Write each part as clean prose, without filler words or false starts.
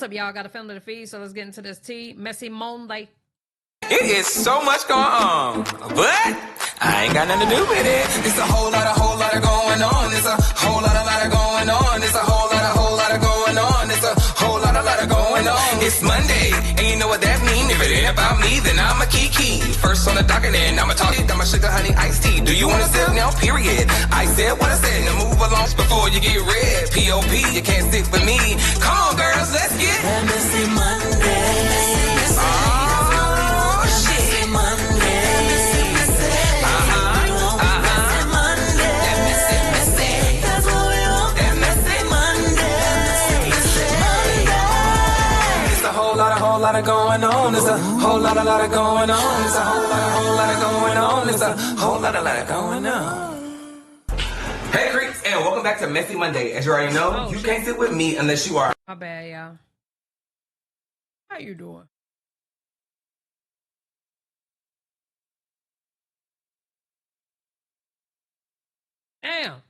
What's up, y'all? Got a film to the feed, so let's get into this tea. Messy Monday. It is so much going on, but I ain't got nothing to do with it. It's a whole lot of going on. It's a whole lot of going on. It's a whole lot of going on. It's a whole lot of going on. It's Monday, and you know what that means. If it ain't about me, then I'm a kiki. First on the docket, and I'ma talk it. I'm a sugar honey iced tea. Do you want to sip now? Period. I said what I said. Now move along before you get red. P.O.P. You can't stick with me. Come on, girls, let's get that messy Monday. Whole lot of going on. There's a whole lot of going on. There's a whole lot of going on. There's a whole lot of going on. Hey creeps, and welcome back to Messy Monday. As you already know, you can't sit with me unless you are. My bad, y'all. How you doing? Damn.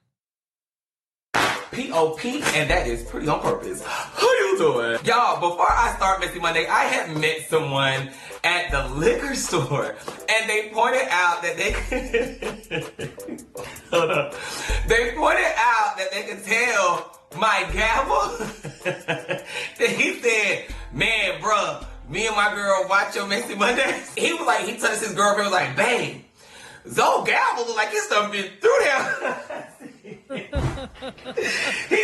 P.O.P. and that is pretty on purpose. How you doing? Y'all, before I start Messy Monday, I had met someone at the liquor store and they pointed out that they hold up. They pointed out that they could tell my gavel. He said, man, bruh, me and my girl watch your Messy Monday. He was like, he touched his girlfriend, was like, babe, Zoe gavel look like it's done been through there. He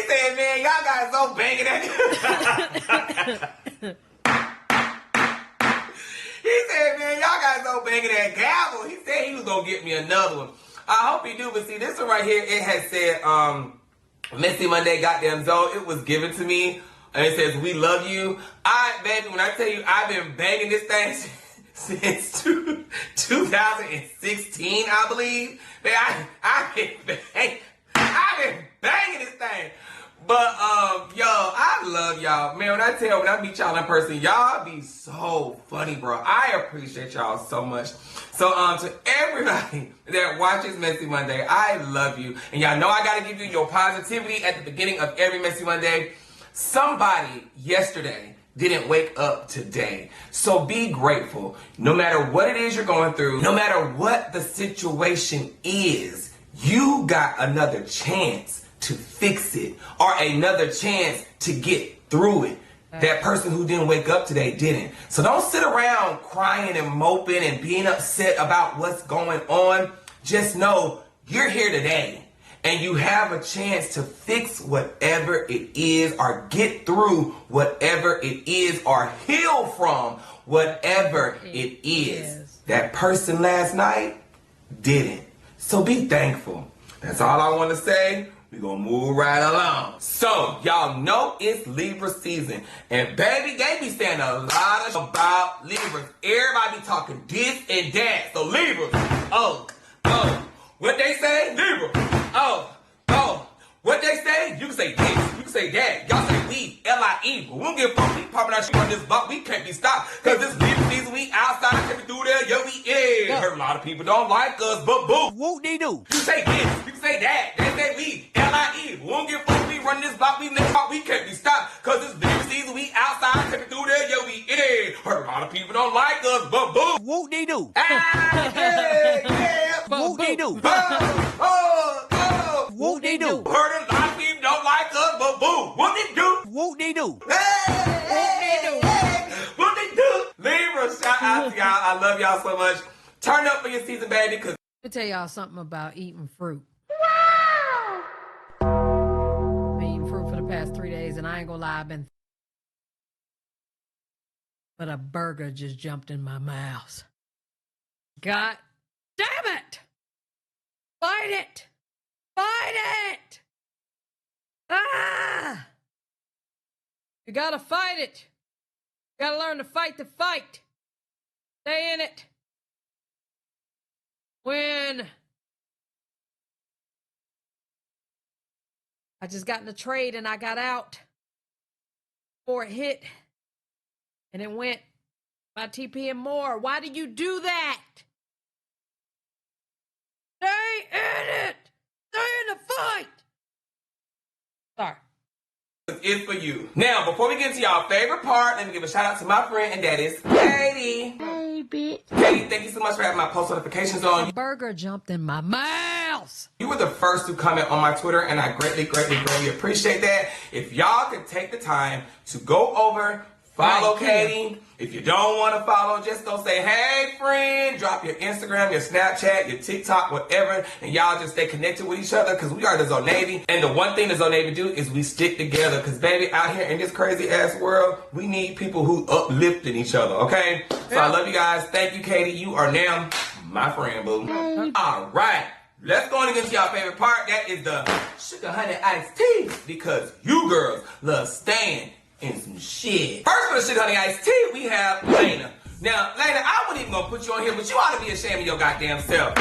said, man, y'all guys so banging that. He said, man, y'all guys so banging that gavel. He said he was gonna get me another one. I hope he do, but see, this one right here, it has said, Messy Monday, goddamn Zoe. It was given to me, and it says, we love you. Baby, when I tell you, I've been banging this thing since 2016, I believe. Man, I've been banging this thing. But, yo, I love y'all. Man, when I meet y'all in person, y'all be so funny, bro. I appreciate y'all so much. So, to everybody that watches Messy Monday, I love you. And y'all know I gotta give you your positivity at the beginning of every Messy Monday. Somebody yesterday didn't wake up today. So be grateful. No matter what it is you're going through, no matter what the situation is, you got another chance to fix it or another chance to get through it. That person who didn't wake up today didn't. So don't sit around crying and moping and being upset about what's going on. Just know you're here today and you have a chance to fix whatever it is or get through whatever it is or heal from whatever it is. That person last night didn't. So be thankful. That's all I want to say. We're going to move right along. So, y'all know it's Libra season. And baby, they be saying a lot about Libras. Everybody be talking this and that. So Libras, what they say? Libra, what they say? You can say this, you can say that. Y'all say we, L-I-E. But we don't give a fuck. We popping our shit on this block. We can't be stopped. Because this Libra season, we outside, can't be through there. Yo, we in. Heard a lot of people don't like us, but boo. Whoop-de-doo. You say this, you can say that. They say we, L-I-E. We don't give a fuck. We run this block, we next block. We can't be stopped. Because this Libra season, we outside, can't be through there. Yo, we in. Heard a lot of people don't like us, but boo. Whoop-de-doo. Yeah. Whoop-de-doo. Whoop-de-doo. Heard a lot of people don't like us, but boo. What they do? Whoop-de-doo. What they do? Libra, shout out to y'all. I love y'all so much. Turn up for your season, baby, because Let me tell y'all something about eating fruit. I've been eating fruit for the past 3 days, and I ain't gonna lie, but a burger just jumped in my mouth. God damn it! Fight it! Fight it! Ah! You gotta fight it. You gotta learn to fight the fight. Stay in it. When I just got in the trade and I got out before it hit and it went by TP and more. Why do you do that? Stay in it. Stay in the fight. Sorry. It's for you. Now, before we get into y'all favorite part, let me give a shout out to my friend, and that is Katie. Hey, bitch. Katie, thank you so much for having my post notifications on. A burger jumped in my mouth. You were the first to comment on my Twitter, and I greatly appreciate that. If y'all could take the time to go over, follow Katie. If you don't want to follow, just go say, hey, friend. Drop your Instagram, your Snapchat, your TikTok, whatever. And y'all just stay connected with each other because we are the Zo Navy. And the one thing the Zo Navy do is we stick together because, baby, out here in this crazy-ass world, we need people who uplifting each other, okay? So I love you guys. Thank you, Katie. You are now my friend, boo. All right. Let's go on and get to y'all favorite part. That is the sugar honey iced tea because you girls love staying in some shit. First for the sugar honey iced tea, we have Lena. Now, Lena, I wasn't even gonna put you on here, but you ought to be ashamed of your goddamn self.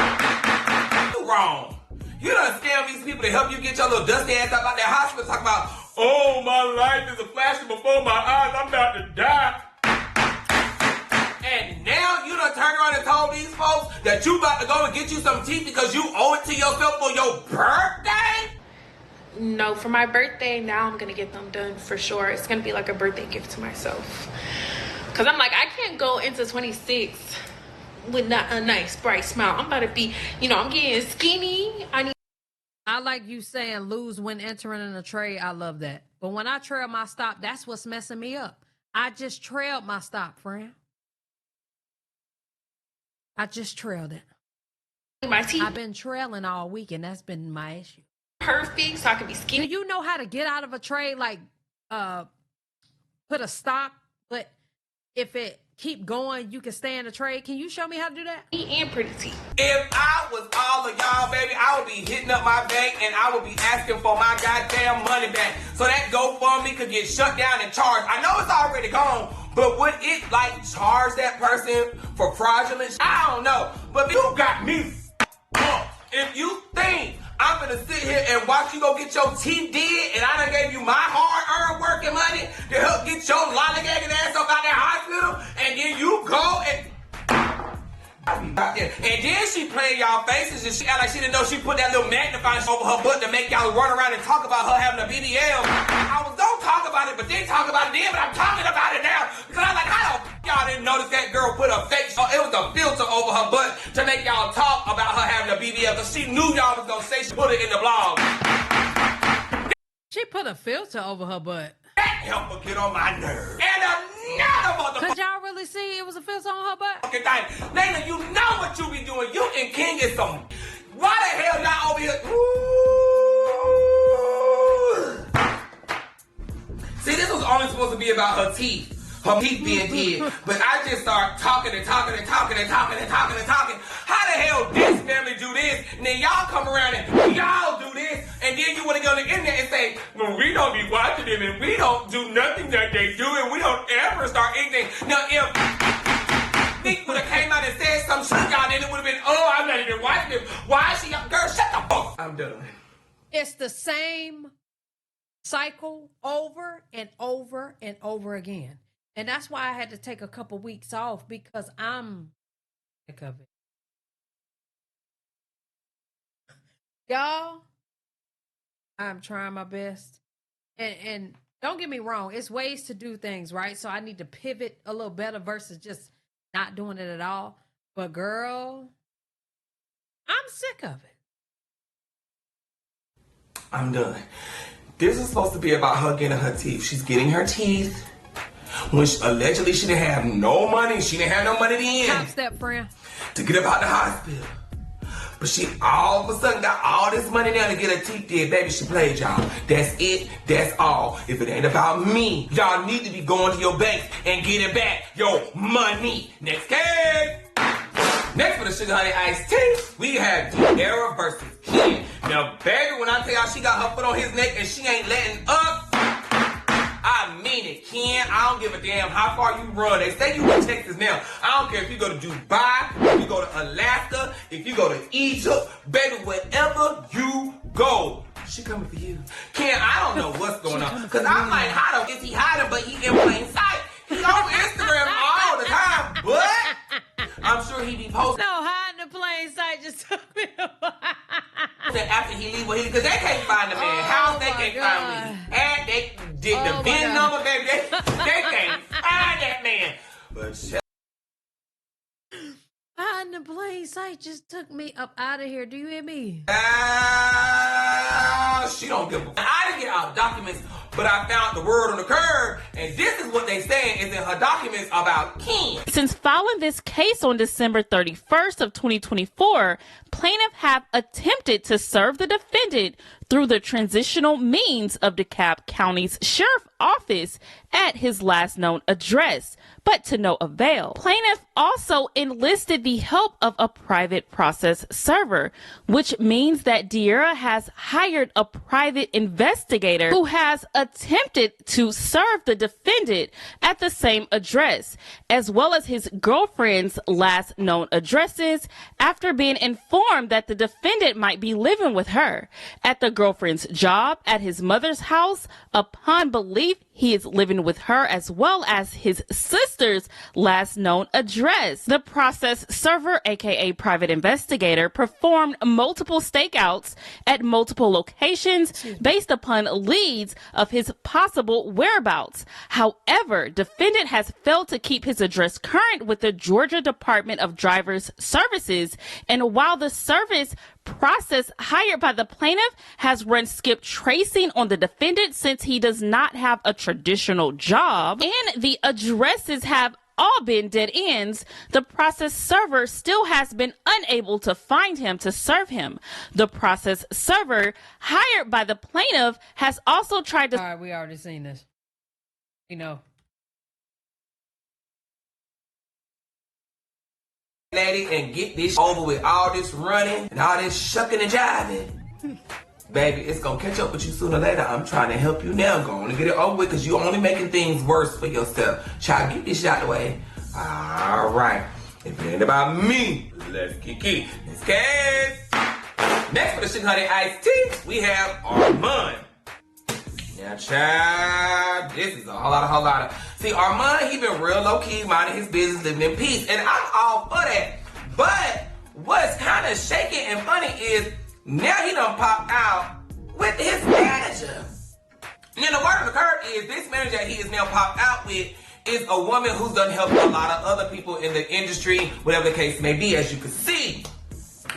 You wrong. You done scam these people to help you get your little dusty ass up out that hospital talking about, oh, my life is a flashing before my eyes, I'm about to die. And now you done turned around and told these folks that you about to go and get you some teeth because you owe it to yourself for your birthday? No, for my birthday, now I'm gonna get them done for sure. It's gonna be like a birthday gift to myself. Cause I'm like, I can't go into 26 with not a nice bright smile. I'm about to be, I'm getting skinny. I like you saying lose when entering in a trade. I love that. But when I trail my stop, that's what's messing me up. I just trailed my stop, friend. I just trailed it. My teeth I've been trailing all week, and that's been my issue. perfect so I can be Do skinny. you know how to get out of a trade, like put a stop, but if it keep going, you can stay in the trade? Can you show me how to do that? And pretty teeth. If I was all of y'all, baby, I would be hitting up my bank and I would be asking for my goddamn money back. So that GoFundMe could get shut down and charged. I know it's already gone, but would it charge that person for fraudulent? I don't know. But you got me up. If you think I'm gonna sit here and watch you go get your teeth did, and I done gave you my hard-earned working money to help get your lollygagging ass up out that hospital, and then you go and then she playing y'all faces and she act like she didn't know she put that little magnifying over her butt to make y'all run around and talk about her having a BBL. I was gonna talk about it, but then talk about it then, but I'm talking about it now because I'm like, how the y'all didn't notice that girl put a fake, it was a filter over her butt to make y'all talk about her having a BBL because she knew y'all was gonna say she put it in the blog. She put a filter over her butt. That helped her get on my nerves. And another motherfucker. Could y'all really see it was a filter on her butt? Thing. Lena, you know what you be doing. You and King is some. Why the hell y'all over here? Ooh. See, this was only supposed to be about her teeth. Her teeth being dead. But I just start talking. How the hell this family do this? And then y'all come around and y'all do this. And then you want to go on the internet and say, well, we don't be watching them and we don't do nothing that they do and we don't ever start anything. Now, if Nick would have came out and said some shit, y'all, then it would have been, oh, I'm not even watching them. Why is she, girl, shut the fuck. I'm done. It's the same cycle over and over and over again. And that's why I had to take a couple weeks off because I'm sick of it. Y'all, I'm trying my best. And don't get me wrong, it's ways to do things, right? So I need to pivot a little better versus just not doing it at all. But girl, I'm sick of it. I'm done. This is supposed to be about her getting her teeth. She's getting her teeth. When allegedly she didn't have no money. She didn't have no money then. Top step, friend. To get up out the hospital. But she all of a sudden got all this money now to get her teeth did. Baby, she played y'all. That's it. That's all. If it ain't about me, y'all need to be going to your bank and getting back your money. Next case. Next for the sugar honey iced tea, we have Era versus Ken. Now, baby, when I tell y'all she got her foot on his neck and she ain't letting up, I mean it, Ken. I don't give a damn how far you run. They say you in Texas now. I don't care if you go to Dubai, if you go to Alaska, if you go to Egypt, baby, wherever you go, she coming for you. Ken, I don't know what's going on. Because I'm like, how is he hiding, but he in plain sight? He on Instagram all the time, but I'm sure he be posting. No, hiding in plain sight just took me a while. After he leave, because they can't find the man. How they can't find me? And they Get the Oh, VIN my number, baby. They can't find that man. But Hiding in plain sight just took me up out of here. Do you hear me? she don't give a I didn't get our documents, but I found the word on the curb, and this is what they saying is in her documents about Ken. Since filing this case on December 31st of 2024, plaintiff have attempted to serve the defendant through the transitional means of DeKalb County's sheriff office at his last known address, but to no avail. Plaintiff also enlisted the help of a private process server, which means that De'Ara has hired a private investigator who has attempted to serve the defendant at the same address, as well as his girlfriend's last known addresses, after being informed that the defendant might be living with her, at the girlfriend's job, at his mother's house, upon belief he is living with her, as well as his sister's last known address. The process server, aka private investigator, performed multiple stakeouts at multiple locations based upon leads of his possible whereabouts. However, defendant has failed to keep his address current with the Georgia Department of Drivers Services, and while the service process hired by the plaintiff has run skip tracing on the defendant since he does not have a traditional job and the addresses have all been dead ends, the process server still has been unable to find him to serve him. The process server hired by the plaintiff has also tried to... All right, we already seen this. You know. Lady, and get this over with, all this running and all this shucking and jiving. Baby, it's gonna catch up with you sooner or later. I'm trying to help you now. Go on and get it over with, because you're only making things worse for yourself. Child, get this shit out of the way. All right. If it ain't about me, let's kick it. This case. Next for the Sugar Honey Iced Tea, we have Armand. Now, child, this is a whole lot of. See, Armand, he been real low-key, minding his business, living in peace. And I'm all for that. But what's kind of shaky and funny is now he done popped out with his manager. Now, the word on the curb is this manager he is now popped out with is a woman who's done helped a lot of other people in the industry, whatever the case may be, as you can see.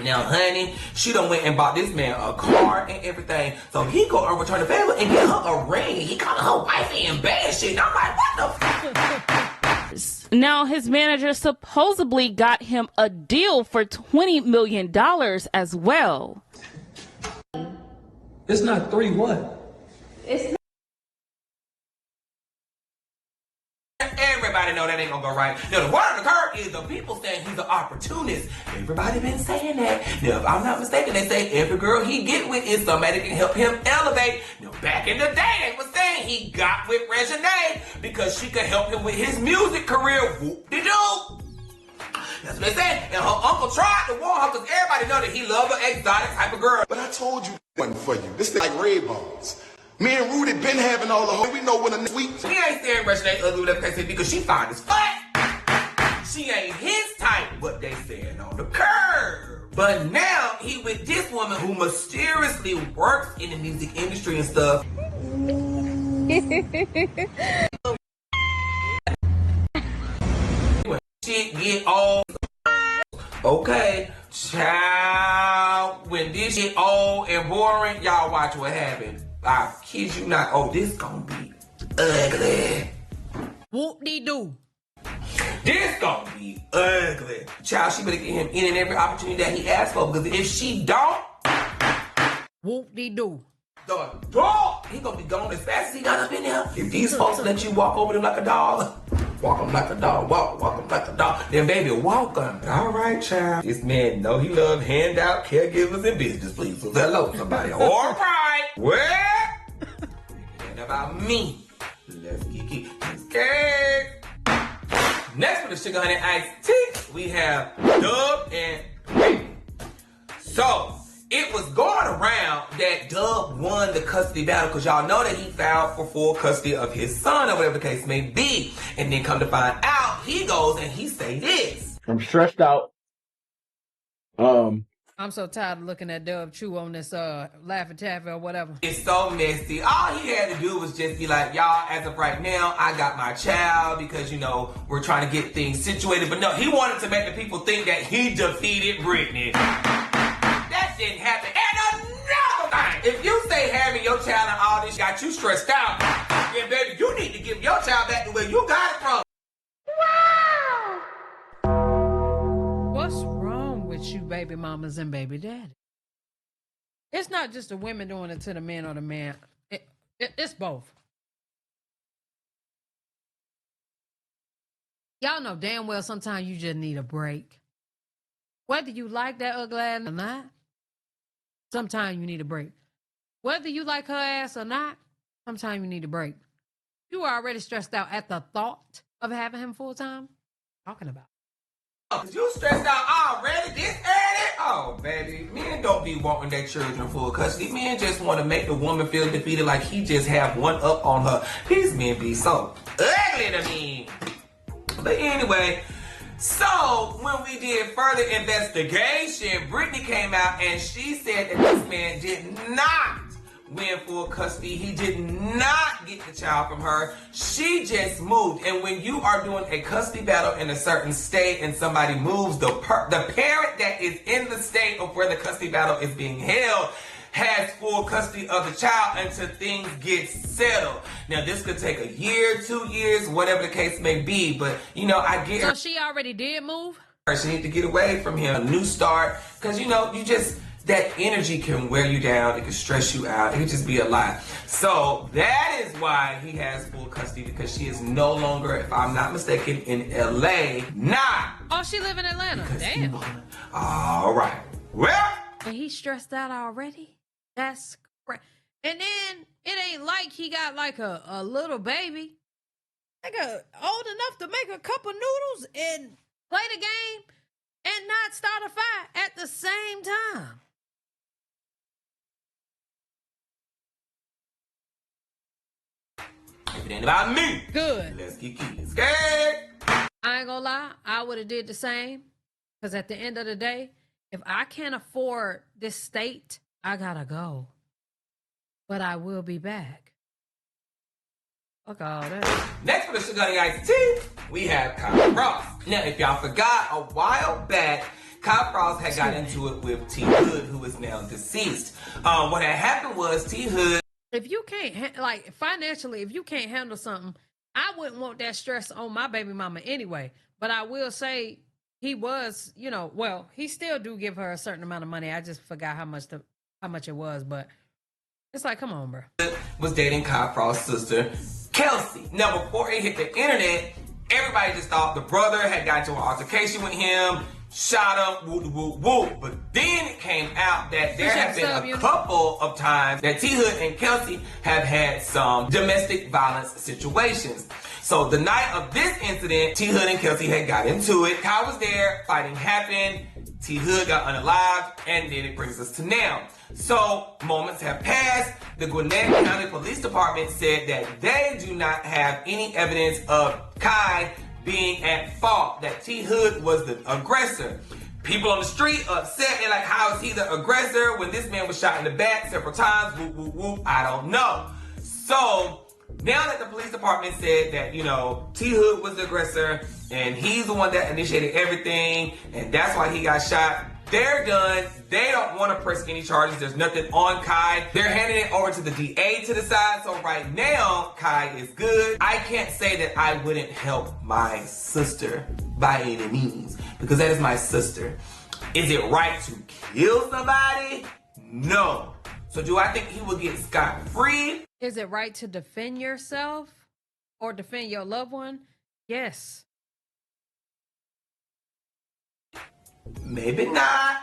Now, honey, she done went and bought this man a car and everything. So he go and return the favor and get her a ring. He called her wifey and bad shit. And I'm like, what the fuck? Now, his manager supposedly got him a deal for $20 million as well. It's not 3 what? Everybody know that ain't gonna go right. Now, the word on the curb is the people saying he's an opportunist. Everybody been saying that. Now, if I'm not mistaken, they say every girl he get with is somebody that can help him elevate. Now, back in the day, they was saying he got with Reginae because she could help him with his music career. Whoop-de-doo. That's what they said. And her uncle tried to warn her because everybody know that he loved an exotic type of girl. But I told you it wasn't for you. This thing like red balls. Me and Rudy been having all the hoes. We know when a week. He ain't saying Reginae ugly, whatever they say, because she fine as fuck. She ain't his type, but they saying on the curb. But now he with this woman who mysteriously works in the music industry and stuff. When shit get old. Okay, child. When this shit old and boring, y'all watch what happened. I kid you not. Oh, this gonna be ugly. Whoop-de-doo. This gonna be ugly. Child, she better get him in and every opportunity that he asks for, because if she don't, Whoop-de-doo. the dog, he gonna be gone as fast as he got up in there. If these folks let you walk over them like a dog, walk them like a dog, walk them like a dog, then baby, walk them. All right, child. This man know he love handout caregivers and business, please. So hello, somebody. All right. Well, it ain't about me. Let's get it. Okay. Next for the Sugar Honey Iced Tea, we have Dub and Baby. So, it was going around that Dub won the custody battle because y'all know that he filed for full custody of his son or whatever the case may be. And then come to find out, he goes and he say this. I'm stressed out. I'm so tired of looking at Dub Chew on this Laffy Taffy or whatever. It's so messy. All he had to do was just be like, y'all, as of right now, I got my child because, you know, we're trying to get things situated. But no, he wanted to make the people think that he defeated Britney. That didn't happen. And another thing, if you say having your child and all this got you stressed out, then baby, you need to give your child back to where you got it from. What's wrong with you baby mamas and baby daddy? It's not just the women doing it to the men or the man. It's both. Y'all know damn well sometimes you just need a break. Whether you like that ugly ass or not, sometimes you need a break. Whether you like her ass or not, sometimes you need a break. You are already stressed out at the thought of having him full time. Talking about. You stressed out already this early? Oh, baby. Men don't be wanting their children full custody. Men just want to make the woman feel defeated like he just have one up on her. These men be so ugly to me. But anyway, so when we did further investigation, Britney came out and she said that this man did not win full custody. He did not get the child from her. She just moved. And when you are doing a custody battle in a certain state and somebody moves, the parent that is in the state of where the custody battle is being held has full custody of the child until things get settled. Now, this could take a year, 2 years, whatever the case may be. But, you know, I get her. So she already did move? She need to get away from him. A new start. Because, you know, you just... that energy can wear you down. It can stress you out. It can just be a lot. So that is why he has full custody, because she is no longer, if I'm not mistaken, in LA. Oh, she live in Atlanta. Damn. All right. Well. And he's stressed out already? That's crazy. And then it ain't like he got like a little baby. Like old enough to make a cup of noodles and play the game and not start a fight at the same time. If it ain't about me. Good. Let's get scared. I ain't gonna lie, I would have did the same. Because at the end of the day, if I can't afford this state, I gotta go. But I will be back. Fuck all that. Next for the Sugar Honey Iced Tea, we have Kyle Frost. Now, if y'all forgot, a while back, Kyle Frost had got into it with T Hood, who is now deceased. What had happened was T Hood. If you can't, like, financially, if you can't handle something, I wouldn't want that stress on my baby mama anyway. But I will say he was, you know, well, he still do give her a certain amount of money. I just forgot how much it was, but it's like, come on, bro. Was dating Kyle Frost's sister, Kelsey. Now, before it hit the internet, everybody just thought the brother had got into an altercation with him, shot him, whoop, whoop, whoop. But then it came out that there have been a couple of times that T Hood and Kelsey have had some domestic violence situations. So the night of this incident, T Hood and Kelsey had got into it. Kyle was there, fighting happened, T Hood got unalived, and then it brings us to now. So moments have passed. The Gwinnett County Police Department said that they do not have any evidence of Kai being at fault, that T Hood was the aggressor. People on the street upset. They're like, how is he the aggressor when this man was shot in the back several times? Whoop, whoop, whoop. I don't know. So now that the police department said that, you know, T Hood was the aggressor and he's the one that initiated everything and that's why he got shot, they're done. They don't want to press any charges. There's nothing on Kai. They're handing it over to the DA to decide. So right now, Kai is good. I can't say that I wouldn't help my sister by any means, because that is my sister. Is it right to kill somebody? No. So do I think he will get scot-free? Is it right to defend yourself or defend your loved one? Yes. Maybe not.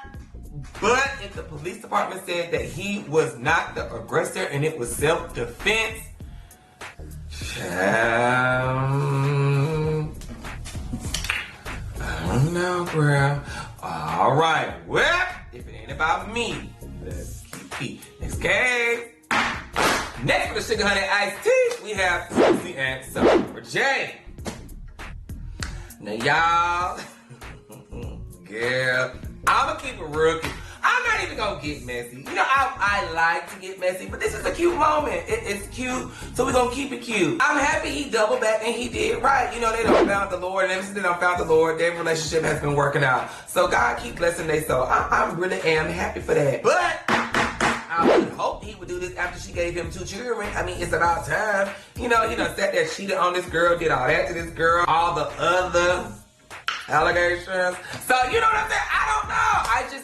But if the police department said that he was not the aggressor and it was self-defense, I don't know, bro. All right. Well, if it ain't about me, let's keep. Next case. Next for the Sugar Honey Iced Tea, we have Susie and Summer J. Now, y'all, girl, I'ma keep it real. I'm not even gonna get messy. You know, I like to get messy, but this is a cute moment. It's cute, so we're gonna keep it cute. I'm happy he doubled back and he did right. You know, they done found the Lord, and ever since they done found the Lord, their relationship has been working out. So God keep blessing their soul. I really am happy for that. But I would hope he would do this after she gave him 2 children. I mean, it's about time. You know, he done sat there, cheated on this girl, did all that to this girl, all the other allegations. So, you know what I'm saying? I don't know.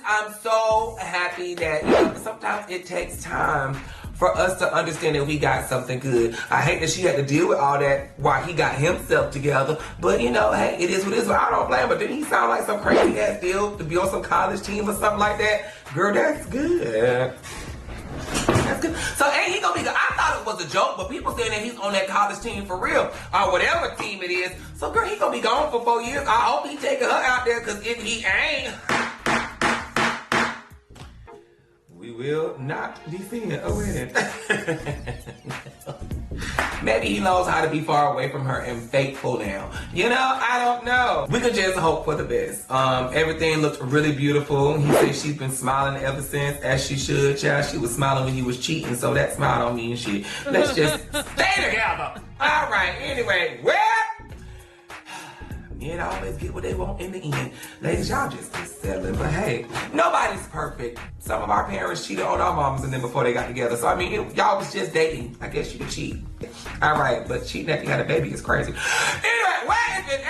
I'm so happy that, you know, sometimes it takes time for us to understand that we got something good. I hate that she had to deal with all that while he got himself together. But, you know, hey, it is what it is. But I don't blame him. But didn't he sound like some crazy ass deal to be on some college team or something like that? Girl, that's good. That's good. So ain't he gonna be good? I thought it was a joke, but people saying that he's on that college team for real, or whatever team it is. So girl, he gonna be gone for 4 years. I hope he taking her out there, because if he ain't, we will not be seeing a wedding. Maybe he knows how to be far away from her and faithful now. You know, I don't know. We could just hope for the best. Everything looked really beautiful. He said she's been smiling ever since, as she should. Child, she was smiling when he was cheating, so that smile don't mean shit. Let's just stay together. All right, anyway, well, men always get what they want in the end. Ladies, y'all just be settling. But hey, nobody's perfect. Some of our parents cheated on our moms and then before they got together. So I mean, y'all was just dating. I guess you could cheat. All right, but cheating after you got a baby is crazy. Anyway, well, if it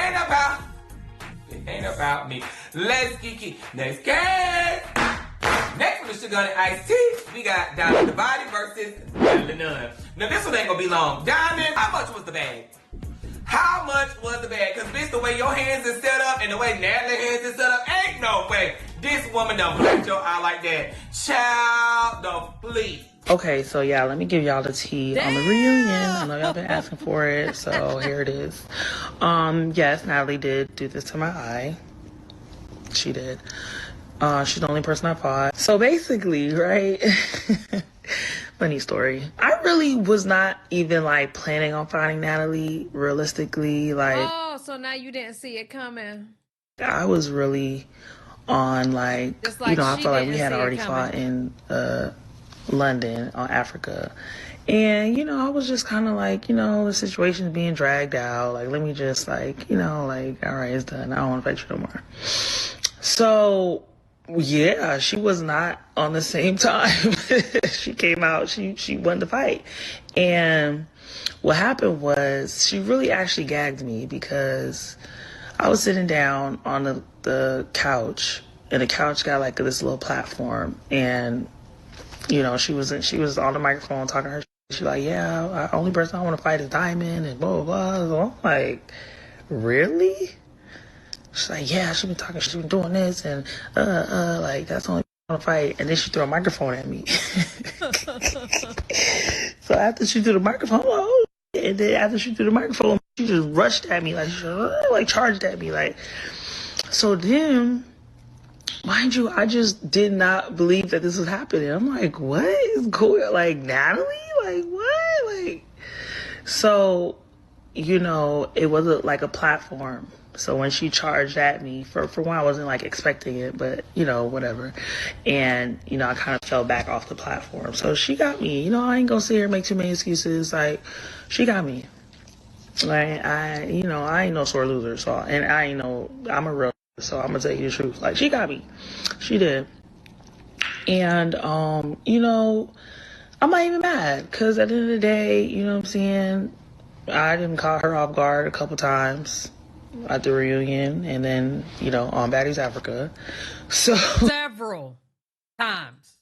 ain't about me. Let's geeky. Next game. Next one is Sugar and Iced Tea. We got Diamond the Body versus Diamond the Nun. Now this one ain't gonna be long. Diamond, how much was the bag? How much was the bag? Because bitch, the way your hands is set up and the way Natalie hands is set up, ain't no way this woman done blacked your eye like that. Child, the fleet. Okay, so yeah, let me give y'all the tea on the reunion. I know y'all been asking for it, so here it is. Yes, Natalie did do this to my eye. She did. She's the only person I fought. So basically, right? Funny story. I really was not even like planning on fighting Natalie realistically. Like, oh, so now you didn't see it coming. I was really on like you know, I felt like we had already fought in London on Africa. And, you know, I was just kind of like, you know, the situation's being dragged out. Like, let me just like, you know, like, all right, it's done. I don't want to fight you no more. So, yeah, she was not on the same time. She came out, she wanted to fight. And what happened was she really actually gagged me because I was sitting down on the couch, and the couch got like this little platform, and you know, she was on the microphone talking to her. She's like, yeah, the only person I want to fight is Diamond and blah, blah, blah. So I'm like, really? She's like, yeah, she's been doing this and, like, that's the only person I want to fight. And then she threw a microphone at me. So after she threw the microphone, oh, and then after she threw the microphone, she just rushed at me, like charged at me, like. So then, mind you, I just did not believe that this was happening. I'm like, what is going on? Like, Natalie? Like, what? Like, so, you know, it was like a platform. So when she charged at me, for one, I wasn't like expecting it, but you know, whatever. And, you know, I kind of fell back off the platform. So she got me, you know, I ain't gonna sit here and make too many excuses. Like, she got me. Like, I ain't no sore loser. So, and I ain't no, I'm a real, so I'm gonna tell you the truth. Like, she got me. She did. And, you know, I'm not even mad, because at the end of the day, you know what I'm saying, I didn't caught her off guard a couple times at the reunion, and then, you know, on Baddies Africa. So several times.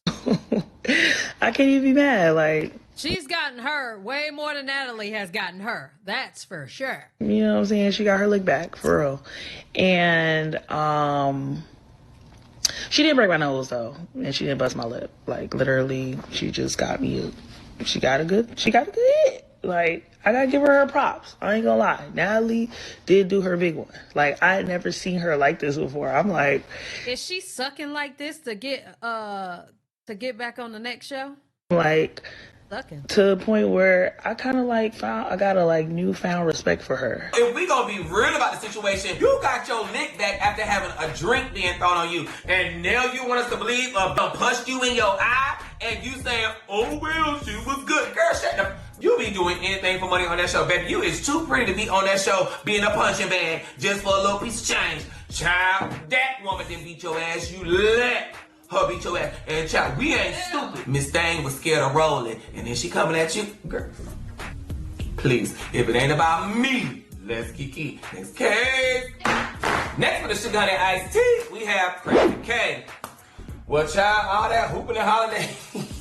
I can't even be mad. Like, she's gotten her way more than Natalie has gotten her. That's for sure. You know what I'm saying? She got her lick back, for real. And she didn't break my nose though, and she didn't bust my lip. Like, literally, she just got me. She got a good hit. Like, I gotta give her props. I ain't gonna lie. Natalie did do her big one. Like, I had never seen her like this before. I'm like, is she sucking like this to get back on the next show? Like, Sucking. to the point where I kind of like I got a like newfound respect for her. If we gonna be real about the situation, you got your lick back after having a drink being thrown on you, and now you want us to believe punched you in your eye, and you saying, oh well, she was good. Girl, shut up. You be doing anything for money on that show, baby. You is too pretty to be on that show being a punching bag just for a little piece of change. Child, that woman didn't beat your ass. You let her beat your ass. And child, we ain't stupid. Miss Thang was scared of rolling, and then she coming at you. Girl, please, if it ain't about me, let's kiki. Next case. Next for the sugar honey iced tea, we have Crazy K. Well, child, all that hooping and hollering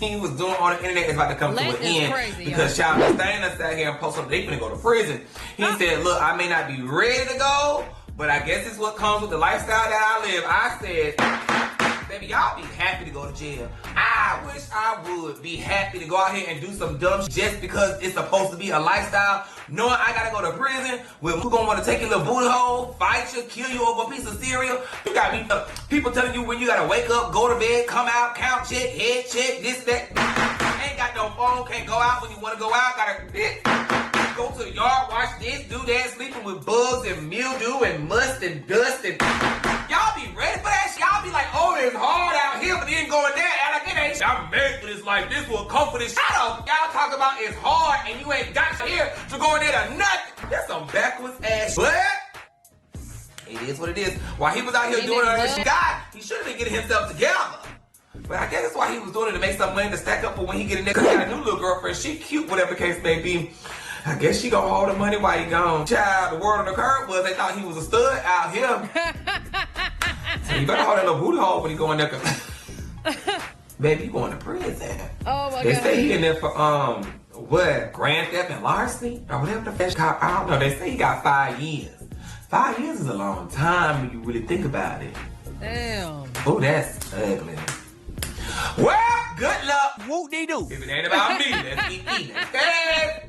he was doing on the internet is about to come to an end. Crazy, because child, Miss Thang done sat here and posted up they finna go to prison. He said, look, I may not be ready to go, but I guess it's what comes with the lifestyle that I live. I said, baby, y'all be happy to go to jail. I wish I would be happy to go out here and do some dumb shit just because it's supposed to be a lifestyle. Knowing I gotta go to prison, where who gonna wanna take your little booty hole, fight you, kill you over a piece of cereal. You got people telling you when you gotta wake up, go to bed, come out, count check, head check, this, that. Ain't got no phone, can't go out when you wanna go out, gotta go to the yard, watch this, do that, sleeping with bugs and mildew and must and dust and y'all be ready for that shit? Y'all be like, oh, it's hard out here, but then going there, and like it ain't. I'm made for this life, this will come for this. Shut up! Y'all talk about it's hard and you ain't got here to go in there to nothing. That's some backwards ass shit. But it is what it is. While he was out here doing all that shit, God, he should have been getting himself together. But I guess that's why he was doing it, to make some money to stack up for when he get in there. Cause he got a new little girlfriend. She cute, whatever the case may be. I guess she gonna hold the money while he gone. Child, the word on the curb was they thought he was a stud out here. So you better hold that little booty hole when you go in there. Baby, you going to prison. Oh my God. They say he in there for what? Grand theft and larceny? Or whatever the fresh cop. I don't know. They say he got 5 years. 5 years is a long time when you really think about it. Damn. Oh, that's ugly. Well, good luck. Whoop-de-doo. If it ain't about me, let's keep eating. Okay?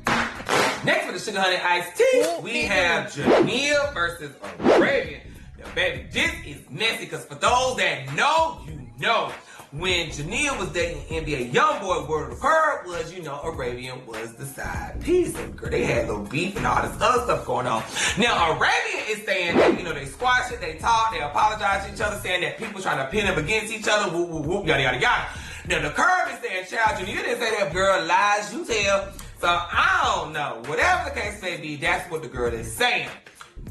Next for the sugar honey iced tea, we have Jania versus Arabian. Now, baby, this is messy because for those that know, you know. When Jania was dating NBA YoungBoy, word of her was, you know, Arabian was the side piece. And girl, they had a little beef and all this other stuff going on. Now, Arabian is saying that, you know, they squash it, they talk, they apologize to each other, saying that people trying to pin them against each other, whoop, whoop, whoop, yada, yada, yada. Now, the curve is saying, child, Jania didn't say that, girl, lies you tell. So, I don't know. Whatever the case may be, that's what the girl is saying.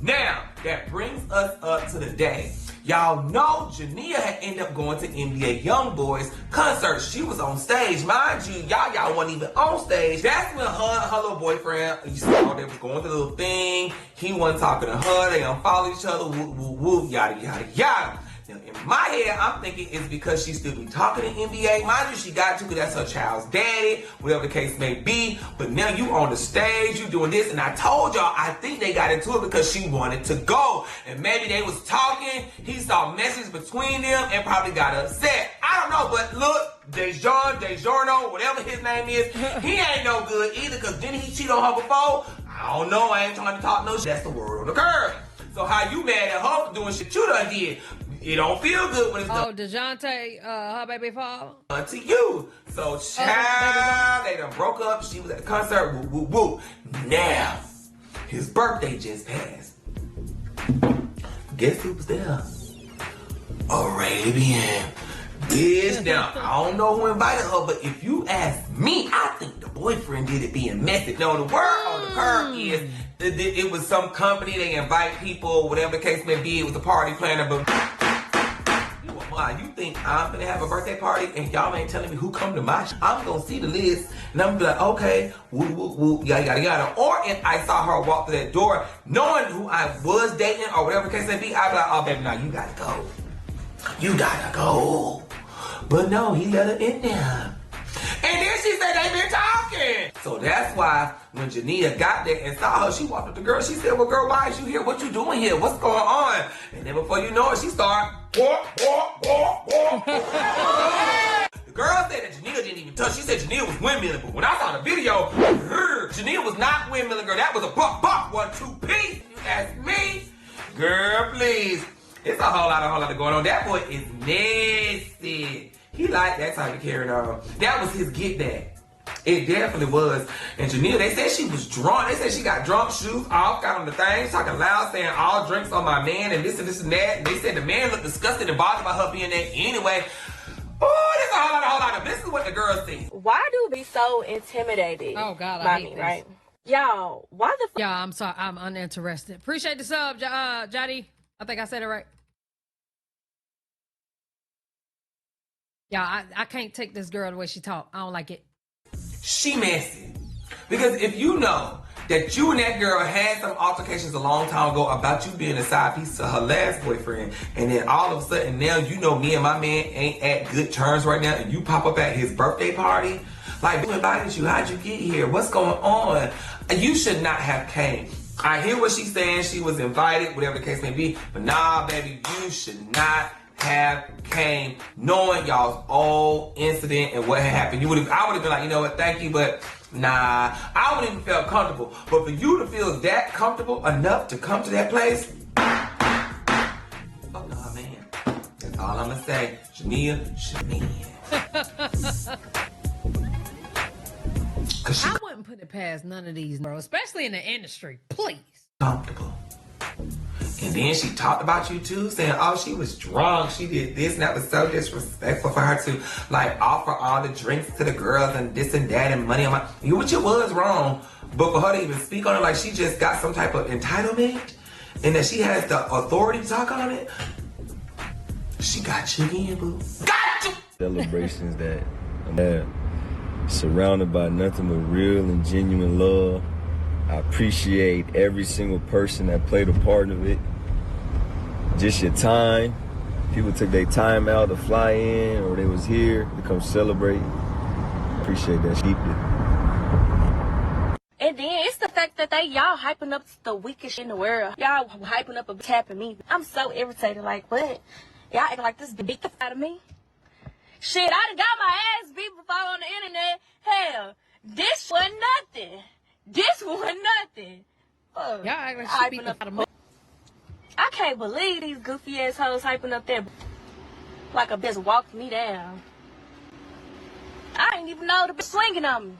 Now, that brings us up to the day. Y'all know Jania had ended up going to NBA YoungBoy's concert. She was on stage. Mind you, y'all wasn't even on stage. That's when her little boyfriend, you saw they was going through the little thing. He wasn't talking to her. They unfollowed each other. Whoop, whoop, whoop, yada, yada, yada. Now, in my head, I'm thinking it's because she still be talking to NBA. Mind you, she got to because that's her child's daddy, whatever the case may be. But now you on the stage, you doing this. And I told y'all, I think they got into it because she wanted to go. And maybe they was talking. He saw messages between them and probably got upset. I don't know, but look, DeJorno, whatever his name is, he ain't no good either because didn't he cheat on her before? I don't know. I ain't trying to talk no shit. That's the word on the curve. So how you mad at her for doing shit you done did? It don't feel good when it's done. Oh, DeJounte, her baby father? To you. So, child, they done broke up. She was at the concert. Woo, woo, woo. Now, his birthday just passed. Guess who was there? Arabian. Bitch. Now, I don't know who invited her, but if you ask me, I think the boyfriend did it being messy. No, the word on the curve is it was some company. They invite people, whatever the case may be. It was a party planner, but you think I'm gonna have a birthday party and y'all ain't telling me who come to my I'm gonna see the list and I'm gonna be like, okay, woo, woo, woo, yada, yada, yada. Or if I saw her walk through that door, knowing who I was dating or whatever the case may be, I'd be like, oh, baby, now you gotta go. You gotta go. But no, he let her in there. And then she said they been talking. So that's why when Jania got there and saw her, she walked up to the girl. She said, well, girl, why is you here? What you doing here? What's going on? And then before you know it, she started, walk. The girl said that Jania didn't even touch. She said Jania was windmilling. But when I saw the video, Jania was not windmilling, girl. That was a buck, 1-2 piece. You ask me? Girl, please. It's a whole lot going on. That boy is nasty. He liked that type of carrying on. That was his get back. It definitely was. And Janelle, they said she was drunk. They said she got drunk, shoes off, got on the thing, talking loud, saying all drinks on my man and this and this and that. And they said the man looked disgusted and bothered by her being there anyway. Oh, there's a whole lot of. This is what the girl said. Why do we be so intimidated? Oh God, I by hate me, this. right? Y'all, why the fuck? Yeah, I'm sorry. I'm uninterested. Appreciate the sub, Johnny. I think I said it right. Yeah, I can't take this girl the way she talk. I don't like it. She messy. Because if you know that you and that girl had some altercations a long time ago about you being a side piece to her last boyfriend, and then all of a sudden now you know me and my man ain't at good terms right now, and you pop up at his birthday party, like, who invited you? How'd you get here? What's going on? You should not have came. I hear what she's saying. She was invited, whatever the case may be. But nah, baby, you should not have came knowing y'all's old incident and what had happened. I would have been like, you know what, thank you, but nah, I wouldn't even feel comfortable. But for you to feel that comfortable enough to come to that place, oh nah, man. That's all I'm gonna say. Janelle. I wouldn't put it past none of these, bro, especially in the industry. Please. Comfortable. And then she talked about you too, saying, oh, she was drunk, she did this, and that was so disrespectful for her to like offer all the drinks to the girls and this and that and money on my, which it was wrong, but for her to even speak on it like she just got some type of entitlement and that she has the authority to talk on it, she got you again, boo. Got you! Celebrations that I'm at, surrounded by nothing but real and genuine love. I appreciate every single person that played a part of it. Just your time. People took their time out to fly in, or they was here to come celebrate. Appreciate that. Keep it. And then it's the fact that y'all hyping up the weakest shit in the world. Y'all hyping up a tapping me. I'm so irritated. Like, what? Y'all acting like this beat the f*** out of me? Shit, I done got my ass beat before on the internet. Hell, this wasn't nothing. This wasn't nothing. Y'all act like she beat the f*** out of me. I can't believe these goofy ass hoes hyping up there like a bitch walked me down. I didn't even know the bitch swinging on me.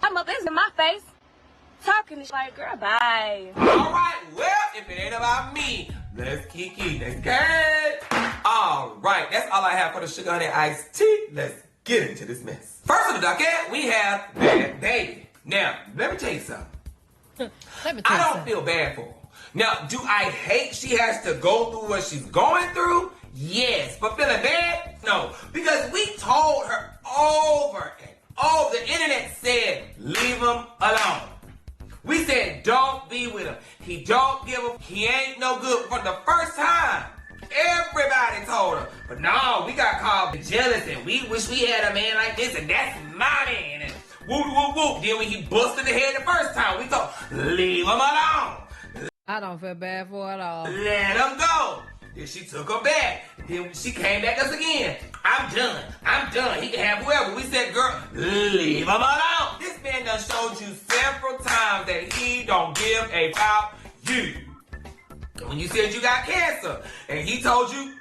I'm up in my face, talking this like, girl, bye. All right, well, if it ain't about me, let's kiki, let's get. All right, that's all I have for the sugar honey iced tea. Let's get into this mess. First on the docket, we have Bad Baby. Now, let me tell you something. I don't feel bad for her. Now, do I hate she has to go through what she's going through? Yes. But feeling bad? No. Because we told her over and over. The internet said, leave him alone. We said, don't be with him. He don't give a... He ain't no good. For the first time, everybody told her. But no, we got called jealous and we wish we had a man like this and that's my man. And whoop, whoop, whoop. Then when he busted the head the first time, we thought, leave him alone. I don't feel bad for her at all. Let him go. Then she took her back. Then she came back us again. I'm done. I'm done. He can have whoever. We said, girl, leave him alone. This man done showed you several times that he don't give a about you. When you said you got cancer, and he told you,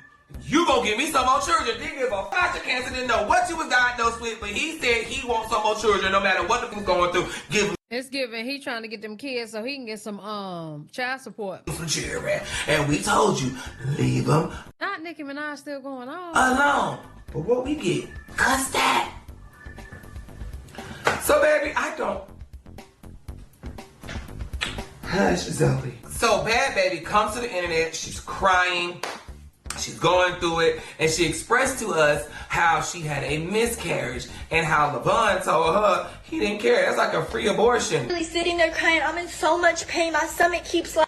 you gonna give me some more children. Didn't give a fuck about your cancer, didn't know what you was diagnosed with, but he said he wants some more children no matter what the fuck's going through. Give It's giving he trying to get them kids so he can get some child support. some children. And we told you, leave them Not Nicki Minaj still going on. alone. But what we get, cuss that. So baby, I don't. Hush, Zoe. So Bad Baby comes to the internet, she's crying. She's going through it, and she expressed to us how she had a miscarriage and how LeVon told her he didn't care. That's like a free abortion. Really sitting there crying. I'm in so much pain. My stomach keeps like,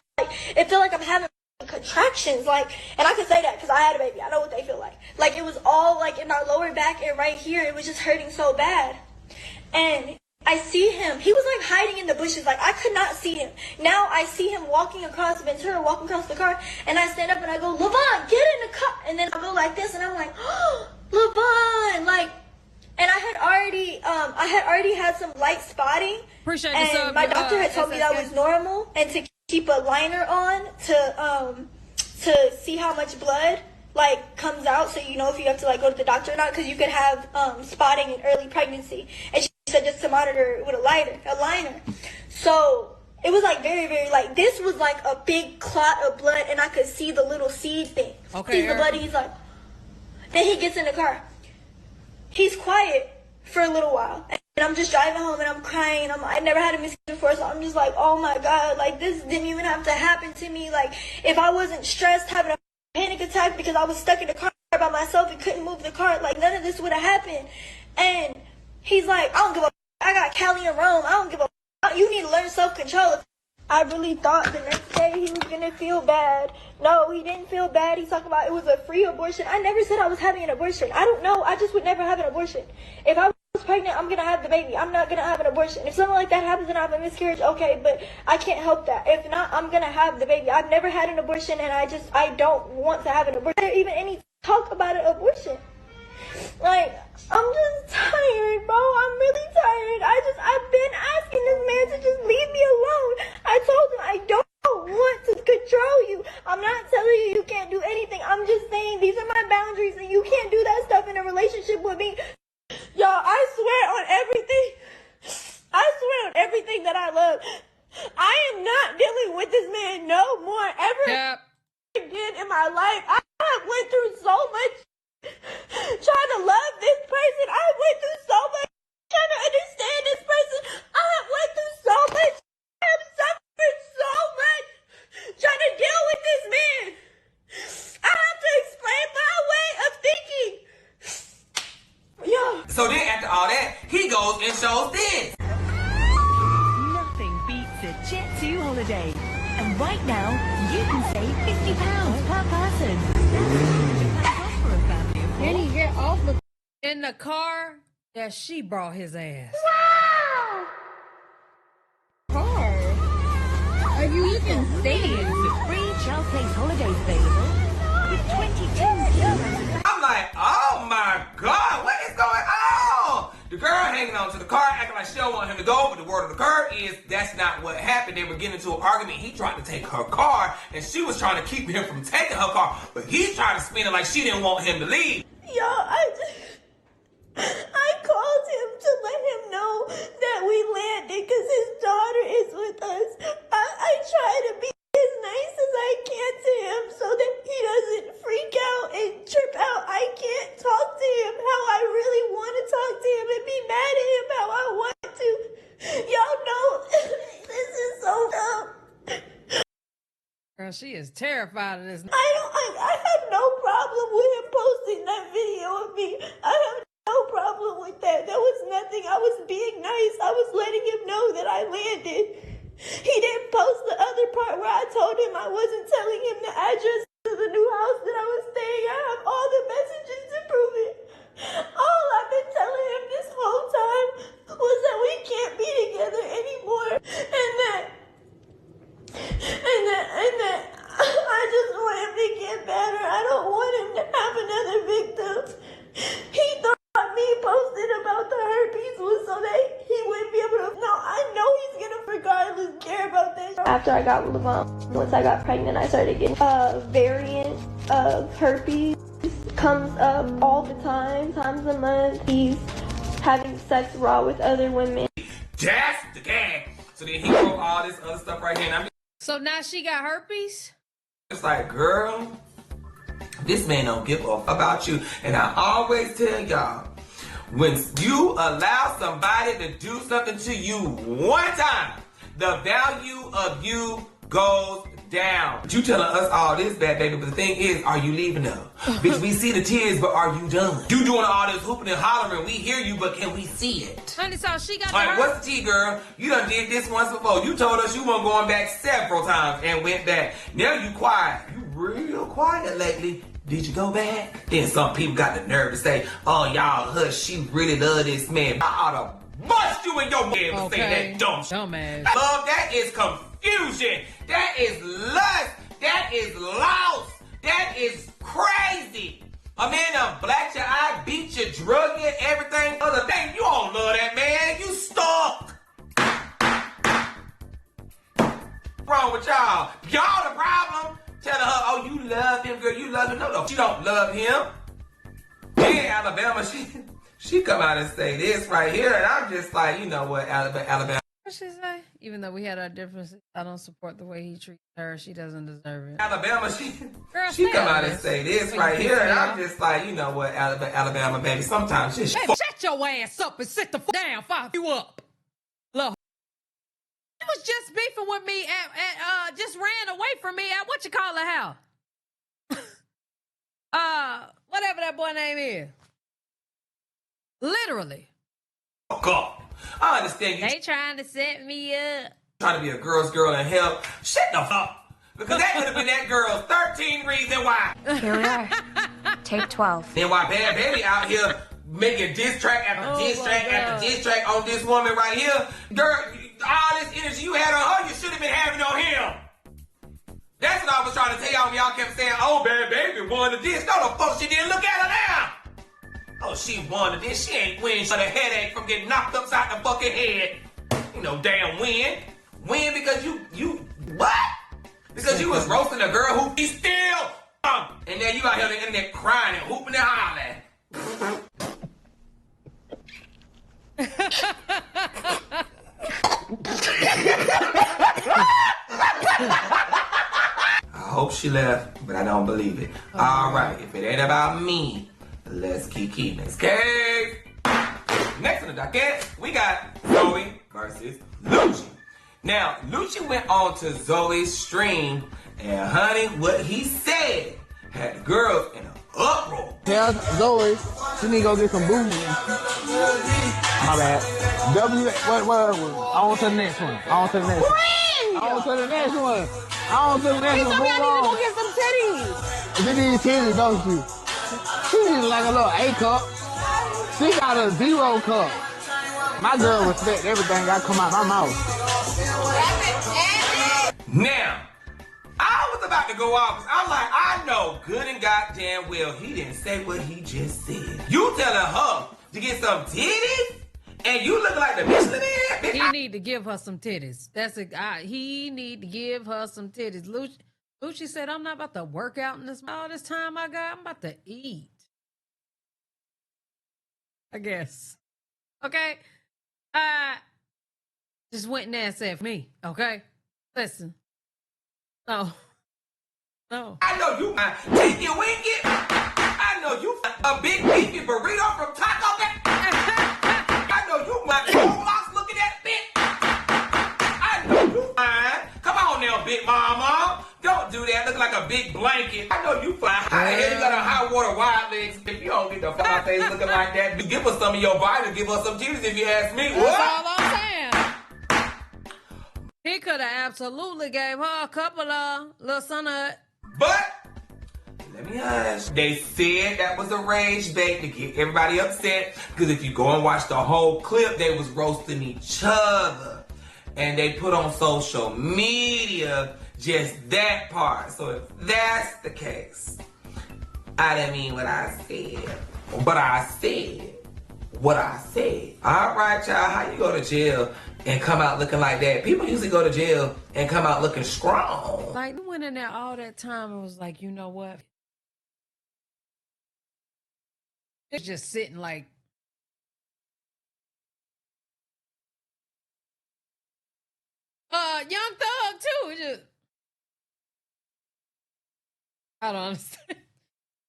it feel like I'm having contractions. Like, and I can say that because I had a baby. I know what they feel like. Like it was all like in my lower back and right here. It was just hurting so bad. And I see him. He was like hiding in the bushes. Like I could not see him. Now I see him walking across Ventura, walking across the car, and I stand up and I go, LeVon, get in the car. And then I go like this, and I'm like, oh, LeVon, like. And I had already had some light spotting. Appreciate and the sub, my doctor had told me that was normal, and to keep a liner on to see how much blood like comes out, so you know if you have to like go to the doctor or not, because you could have spotting in early pregnancy. And she said just to monitor with a liner. So it was like very, very, like, this was like a big clot of blood, and I could see the little seed thing. Okay. See the blood. He's like, then he gets in the car. He's quiet for a little while. And I'm just driving home and I'm crying. I never had a miscarriage before, so I'm just like, oh my God, like, this didn't even have to happen to me. Like, if I wasn't stressed, having a panic attack because I was stuck in the car by myself and couldn't move the car, like, none of this would have happened. And he's like, I don't give a I got Cali and Rome. I don't give a you need to learn self-control. I really thought the next day he was going to feel bad. No, he didn't feel bad. He's talking about it was a free abortion. I never said I was having an abortion. I don't know. I just would never have an abortion. If I was pregnant, I'm going to have the baby. I'm not going to have an abortion. If something like that happens and I have a miscarriage, okay, but I can't help that. If not, I'm going to have the baby. I've never had an abortion, and I don't want to have an abortion. There even any talk about an abortion. Like, I'm just tired, bro. I'm really tired. I've been asking this man to just leave me alone. I told him I don't want to control you. I'm not telling you you can't do anything. I'm just saying these are my boundaries, and you can't do that stuff in a relationship with me. Y'all, I swear on everything. I swear on everything that I love. I am not dealing with this man no more ever again in my life. I went through so much trying to love this person. I went through so much trying to understand this person. I have went through so much. I have suffered so much trying to deal with this man. I have to explain my way of thinking. Yeah. So then after all that, he goes and shows this. Nothing beats a Jet2 holiday. And right now, you can save £50 per person. Can he get off in the car that she brought his ass? Wow! Car? Are you even saying? Free child place holidays available with 22 I'm like, oh my God, what is going on? The girl hanging on to the car, acting like she don't want him to go, but the word of the curve is that's not what happened. They were getting into an argument. He tried to take her car, and she was trying to keep him from taking her car, but he's trying to spin it like she didn't want him to leave. Yo, I called him to let him know that we landed because his daughter is with us. I try to be as nice as I can to him so that he doesn't freak out and trip out. I can't talk to him how I really want to talk to him and be mad at him how I want to. Y'all know this is so dumb. Girl, she is terrified of this. I have no problem with him posting that video of me. I have no problem with that. That was nothing. I was being nice. I was letting him know that I landed. He didn't post the other part where I told him I wasn't telling him the address to the new house that I was staying. I have all the messages to prove it. All I've been telling him this whole time was that we can't be together anymore, and that I just want him to get better. I don't want him to have another victim. He thought me posting about the herpes was so that he wouldn't be able to. No, I know he's gonna regardless care about that. After I got once I got pregnant, I started getting a variant of herpes. Comes up all the time, times a month. He's having sex raw with other women. That's the gag. So then he wrote all this other stuff right here. And So now she got herpes? it's like, girl, this man don't give a f about you. And I always tell y'all, when you allow somebody to do something to you one time, the value of you goes down. But you telling us all this, bad baby, but the thing is, are you leaving her? Bitch, we see the tears, but are you done? You doing all this hooping and hollering, we hear you, but can we see it? Honey, so she got Like, what's the tea, girl? You done did this once before. You told us you weren't going back several times and went back. Now you quiet. You real quiet lately. Did you go back? Then some people got the nerve to say, oh, y'all, hush, she really love this man. I ought to bust you in your head for saying that dumb shit. Dumbass. Love, that is confusion. That is lust. That is loss. That is crazy. A man done blacked your eye, beat you, drug you, everything. Other thing, you don't love that man. You stuck. What's wrong with y'all? Y'all the problem. Telling her, oh, you love him, girl. You love him. No, she don't love him. Yeah, Alabama, She come out and say this right here, and I'm just like, you know what, Alabama. What she say? Even though we had our differences, I don't support the way he treats her. She doesn't deserve it. Alabama, Girl, she come out this. and say this right here, and I'm just like, you know what, Alabama, baby. Sometimes just baby, shut your ass up and sit the down. Fuck you up. Look, he was just beefing with me at just ran away from me at what you call it house. Whatever that boy name is. Literally. Oh God, I understand you. They trying to set me up. Trying to be a girl's girl and help. Shut the fuck up. Because that could have been that girl's 13 reasons why. Here we are. Tape 12. Then why Bad Baby out here making diss track after diss track after diss track on this woman right here. Girl, all this energy you had on her, you should have been having on him. That's what I was trying to tell y'all when y'all kept saying, oh, Bad Baby won the diss. No, the fuck, she didn't look at her now. Oh, she won the diss. She ain't win. She had a headache from getting knocked upside the fucking head. You know, damn win. Win because you what? Because you was roasting a girl who she's still and then you out here on the internet crying and hooping and hollering. I hope she left, but I don't believe it. All right, if it ain't about me, let's keep keeping this case. Next on the docket, we got Zoe versus Lucci. Now, Lucci went on to Zoe's stream, and honey, what he said had the girls in an uproar. Tell Zoe she need to go get some booze. My bad. What? I want to the next one. I want to the next one. I want to the next one. I want to the next one. Move on. Go get some titties. She needs titties, don't you? She needs like a little A cup. She got a 0 cup. My girl respect everything that come out my mouth. Now, I was about to go off. I'm like, I know good and goddamn well he didn't say what he just said. You telling her to get some titties? And you look like the Michelin man? He need to give her some titties. He need to give her some titties. Lucci said, I'm not about to work out in all this time I got. I'm about to eat. I guess. Okay? Just went in there and said, for me, okay? Listen. No. I know you might take your winky. I know you a big beefy burrito from Taco Bell. I know you might Roblox looking at bitch. I know you fine. Come on now, big mama. Don't do that. Look like a big blanket. I know you fine. How the hell you got a high water wide legs if you don't get the fuck face looking like that? Give us some of your body. Give us some titties if you ask me. That's all I'm saying. He could have absolutely gave her a couple of little son. But let me hush. They said that was a rage bait to get everybody upset. Because if you go and watch the whole clip, they was roasting each other. And they put on social media just that part. So if that's the case, I didn't mean what I said. But I said what I said. All right, y'all. How you go to jail and come out looking like that? People usually go to jail and come out looking strong. Like, we went in there all that time and was like, you know what? It's just sitting like, Young Thug too. Just, I don't understand.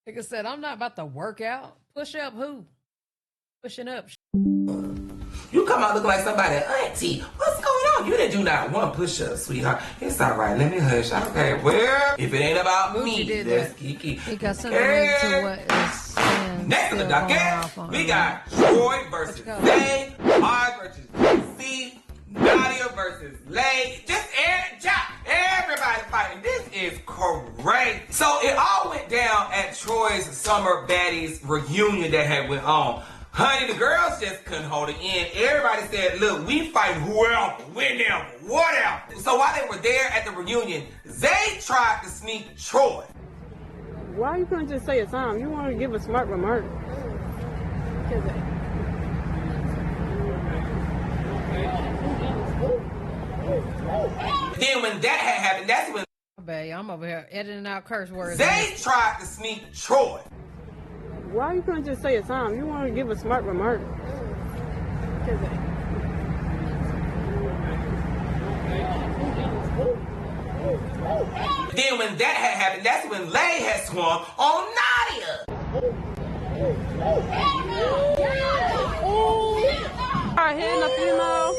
Like I said, I'm not about to work out. Push up who? Pushing up. You come out looking like somebody, auntie. What's going on? You didn't do not one push-up, sweetheart. It's all right. Let me hush. Okay, well, if it ain't about me, that's Kiki. He got something to what is next on the docket, we got Troy versus Zay, Oz versus C, Nadia versus Lay. Just everybody fighting. This is crazy. So it all went down at Troy's Summer Baddies reunion that had went on. Honey, the girls just couldn't hold it in. Everybody said, look, we fight whoever, whenever, whatever. So while they were there at the reunion, Zay tried to sneak Troy. Why you couldn't just say a song? You want to give a smart remark. Then when that had happened, that's when I'm over here editing out curse words. Zay tried to sneak Troy. Why you couldn't just say a time? You want to give a smart remark. Then when that had happened, that's when Lay had swung on Nadia. Alright, hitting a female.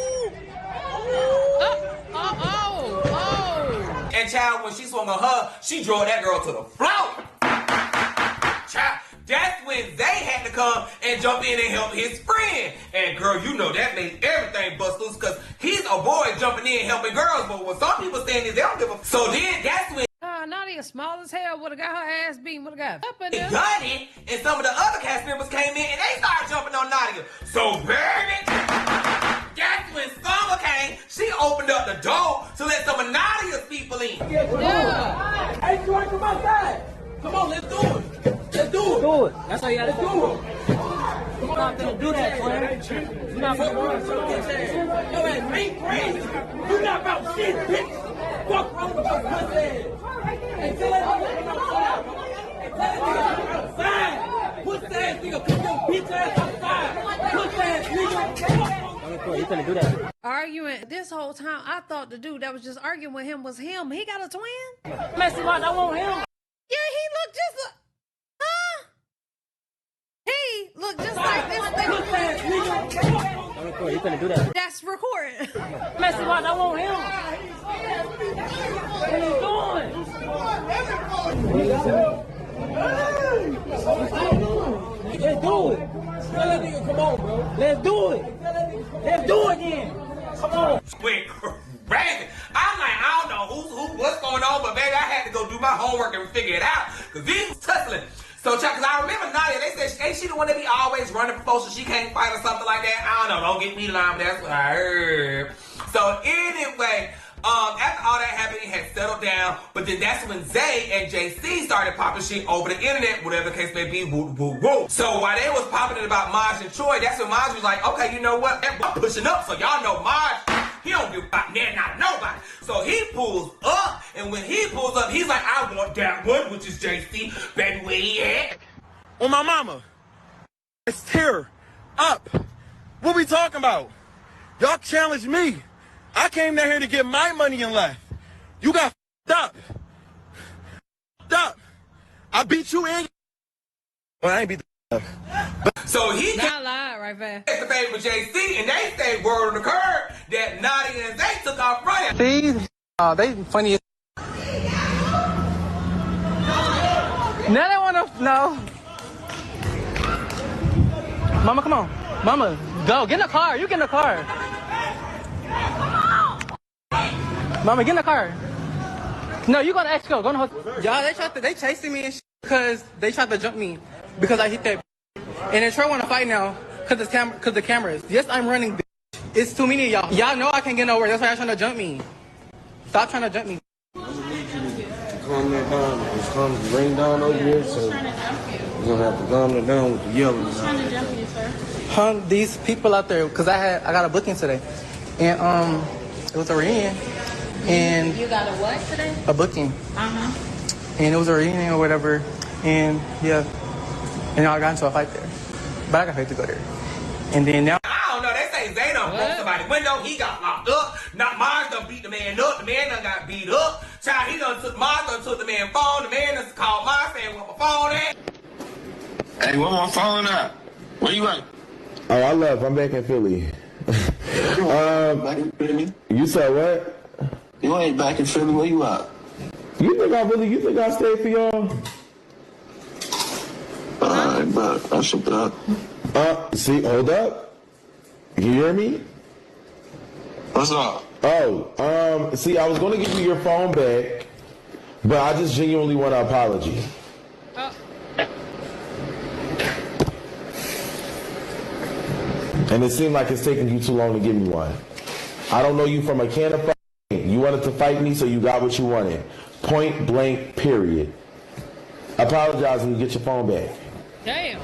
And child, when she swung on her, she drove that girl to the floor. Child, that's when they had to come and jump in and help his friend. And girl, you know that made everything bust loose because he's a boy jumping in helping girls. But what some people saying is they don't give a. So then that's when. Nadia, small as hell, would have got her ass beaten, would have got up in there. Got it, and some of the other cast members came in and they started jumping on Nadia. So baby, that's when Summer came. She opened up the door to let some of Nadia's people in. Yeah. Hey, Troy, come outside. Come on, let's do it. Let's do it. Do it. That's how you gotta do it. You're not gonna do that, Twin. You're not gonna do that. Your ass ain't crazy. You're not about shit, bitch. Fuck wrong with your pussy ass. And tell that nigga come outside. And tell that nigga come outside. Pussy ass nigga, come your bitch ass outside. Pussy ass nigga. You finna do that. Arguing this whole time, I thought the dude that was just arguing with him was him. He got a twin? Messy man, I want him. Yeah, he looked just like, huh? He looked just like this thing. You finna do that. That's recorded. Messy man, I want him. What are you doing? Let's do it. Tell that nigga, come on, bro. Let's do it. Let's do it then. Come on. Went crazy. I'm like, I don't know what's going on, but baby, I had to go do my homework and figure it out. Because these was tussling. So, because I remember Nadia, they said, ain't she the one that be always running for folks so she can't fight or something like that? I don't know, don't get me lying, but that's what I heard. So, anyway, after all that happened, it had settled down, but then that's when Zay and JC started popping shit over the internet, whatever the case may be, woo, woo, woo. So while they was popping it about Maj and Troy, that's when Maj was like, okay, you know what, I'm pushing up, so y'all know Maj, he don't give a fuck, not nobody. So he pulls up, and when he pulls up, he's like, I want that one, which is JC, baby, where he at? On my mama, it's tear up. What we talking about? Y'all challenged me. I came down here to get my money and left. You got up. I beat you in. Well, I ain't beat the up. So he not lying right there. The baby with JC, and they stayed word on the curb that Nadia and Zay took off running. See, they funny as. Now they wanna know. Mama, come on. Mama, go. Get in the car. You get in the car. Mama, get in the car. No, you go to Exco. Go in the hospital. Y'all, they chasing me and shit because they tried to jump me because I hit that. And then Troy want to fight now because the cameras. Yes, I'm running. It's too many of y'all. Y'all know I can't get nowhere. That's why y'all trying to jump me. Stop trying to jump me. Calm that down. It's calm to rain down over here, so you're gonna have to calm it down with the yelling. Who's trying to jump you, sir? These people out there, because I got a booking today, and it was a reunion, and You got a what today? a booking, and it was a reunion or whatever, and yeah, and I got into a fight there, but I got paid to go there, and then now. I don't know, they say Zay done broke somebody's window, he got locked up. Not Maj done beat the man up, the man done got beat up. Child, Maj done took the man's phone, the man done called Maj saying where my phone at. Hey, where my phone at? Where you at? Oh, I left. I'm back in Philly. You said what? You ain't back in Philly. Where you at? You think I stayed for y'all? Alright, but I should up. See, hold up. You hear me? What's up? Oh, see, I was going to give you your phone back, but I just genuinely want an apology. And it seemed like it's taking you too long to give me one. I don't know you from a can of fighting. You wanted to fight me, so you got what you wanted. Point blank, period. Apologize and you get your phone back. Damn.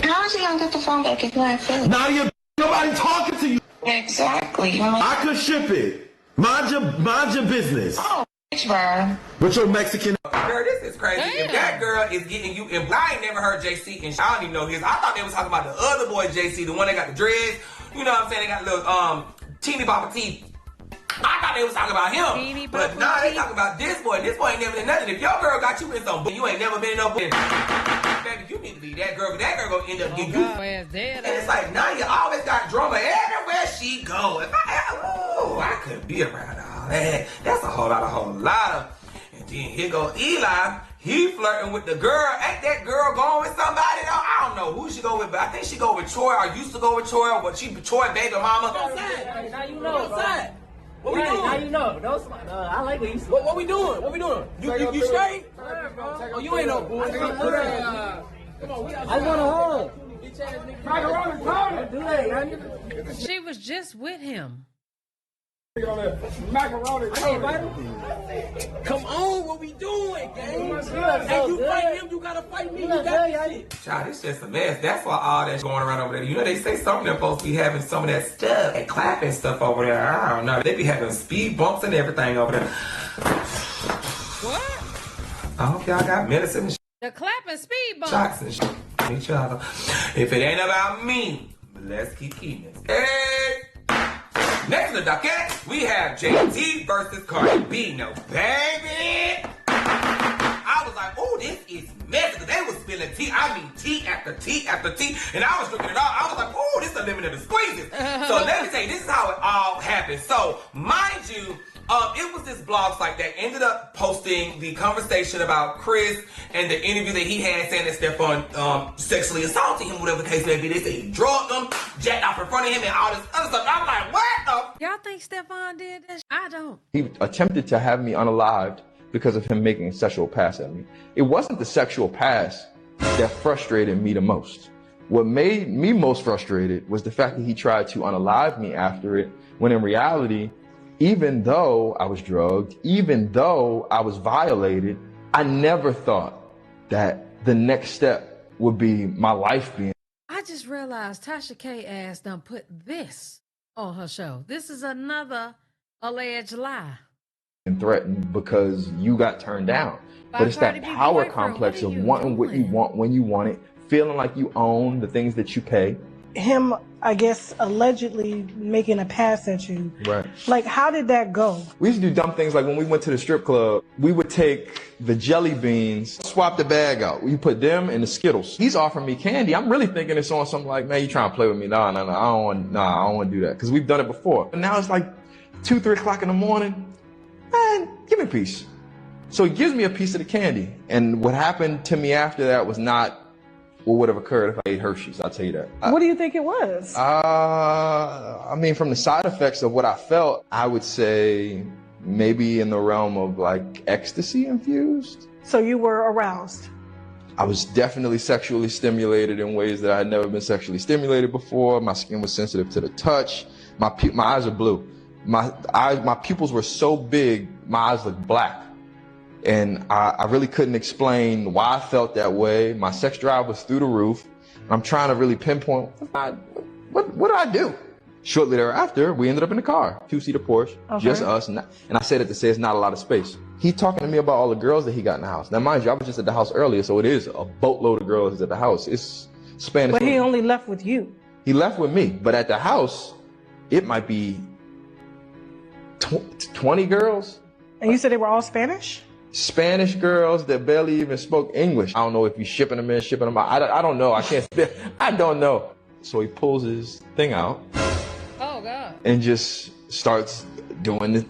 How is he gonna get the phone back if you ain't feeling? Nadia, nobody talking to you. Exactly. I could ship it. Mind your business. Oh, But you're Mexican. Girl, this is crazy. Damn. If that girl is getting you, if I ain't never heard JC, and I don't even know his. I thought they was talking about the other boy JC, the one that got the dreads. You know what I'm saying? They got little teeny bopper teeth. I thought they was talking about him, but nah, they talking about this boy. This boy ain't never done nothing. If your girl got you in some, you ain't never been in no. Baby, you need to be that girl. That girl gonna end up getting you. And it's like Nadia always got drama everywhere she go. If I couldn't be around all that. That's a whole lot of. And then here go Eli. He flirting with the girl. Ain't that girl going with somebody though? I don't know who she go with, but I think she go with Troy or used to go with Troy, but she Troy baby mama. Now you know. What we doing? Now you know. I like what you said. What we doing? What we doing? You straight? Oh, you ain't no boy. Come on, I want to hug. She was just with him. Macaroni. Come on, what we doing, gang? Hey, you fight him, you gotta fight me. You got this shit. Child, it's just a mess. That's why all that's going around over there. You know, they say some of them folks be having some of that stuff and clapping stuff over there. I don't know. They be having speed bumps and everything over there. What? I hope y'all got medicine and The clapping speed bump. shots and shit. If it ain't about me, let's keep keeping it. Hey! Next to the docket, we have JT versus Cardi B. No, baby! I was like, oh, this is messy. Because they was spilling tea. I mean, tea after tea after tea. And I was drinking it all. I was like, oh, this is the limit of the squeezes. So let me tell you, this is how it all happened. So, mind you, it was this blog site that ended up posting the conversation about Chris and the interview that he had saying that Stefan sexually assaulted him, whatever the case may be. They said he drugged him, jacked off in front of him, and all this other stuff. I'm like, what the? Y'all think Stefan did that? I don't. He attempted to have me unalived because of him making a sexual pass at me. It wasn't the sexual pass that frustrated me the most. What made me most frustrated was the fact that he tried to unalive me after it, when in reality, even though I was drugged, even though I was violated, I never thought that the next step would be my life being. I just realized Tasha K ass done put this on her show. This is another alleged lie. Threatened because you got turned down. But it's that power complex of wanting what you want when you want it, feeling like you own the things that you pay. Him, I guess, allegedly making a pass at you. Right. Like, how did that go? We used to do dumb things like when we went to the strip club, we would take the jelly beans, swap the bag out. We put them in the Skittles. He's offering me candy. I'm really thinking it's on something like, man, you trying to play with me? No, I don't want to do that. Because we've done it before. And now it's like 2, 3 o'clock in the morning. Man, give me a piece. So he gives me a piece of the candy. And what happened to me after that was not what would have occurred if I ate Hershey's, I'll tell you that. What do you think it was? I mean, from the side effects of what I felt, I would say maybe in the realm of like ecstasy infused. So you were aroused? I was definitely sexually stimulated in ways that I had never been sexually stimulated before. My skin was sensitive to the touch. My eyes are blue. My pupils were so big, my eyes looked black. And I really couldn't explain why I felt that way. My sex drive was through the roof. I'm trying to really pinpoint, what did I do? Shortly thereafter, we ended up in the car, 2-seater Porsche, just us. And I said it to say it's not a lot of space. He talking to me about all the girls that he got in the house. Now, mind you, I was just at the house earlier, so it is a boatload of girls at the house. It's Spanish. But he only left with you. He left with me. But at the house, it might be 20 girls. And you said they were all Spanish? Spanish girls that barely even spoke English. I don't know if he's shipping them in, shipping them out. I don't know. I can't. I don't know. So he pulls his thing out. Oh God. And just starts doing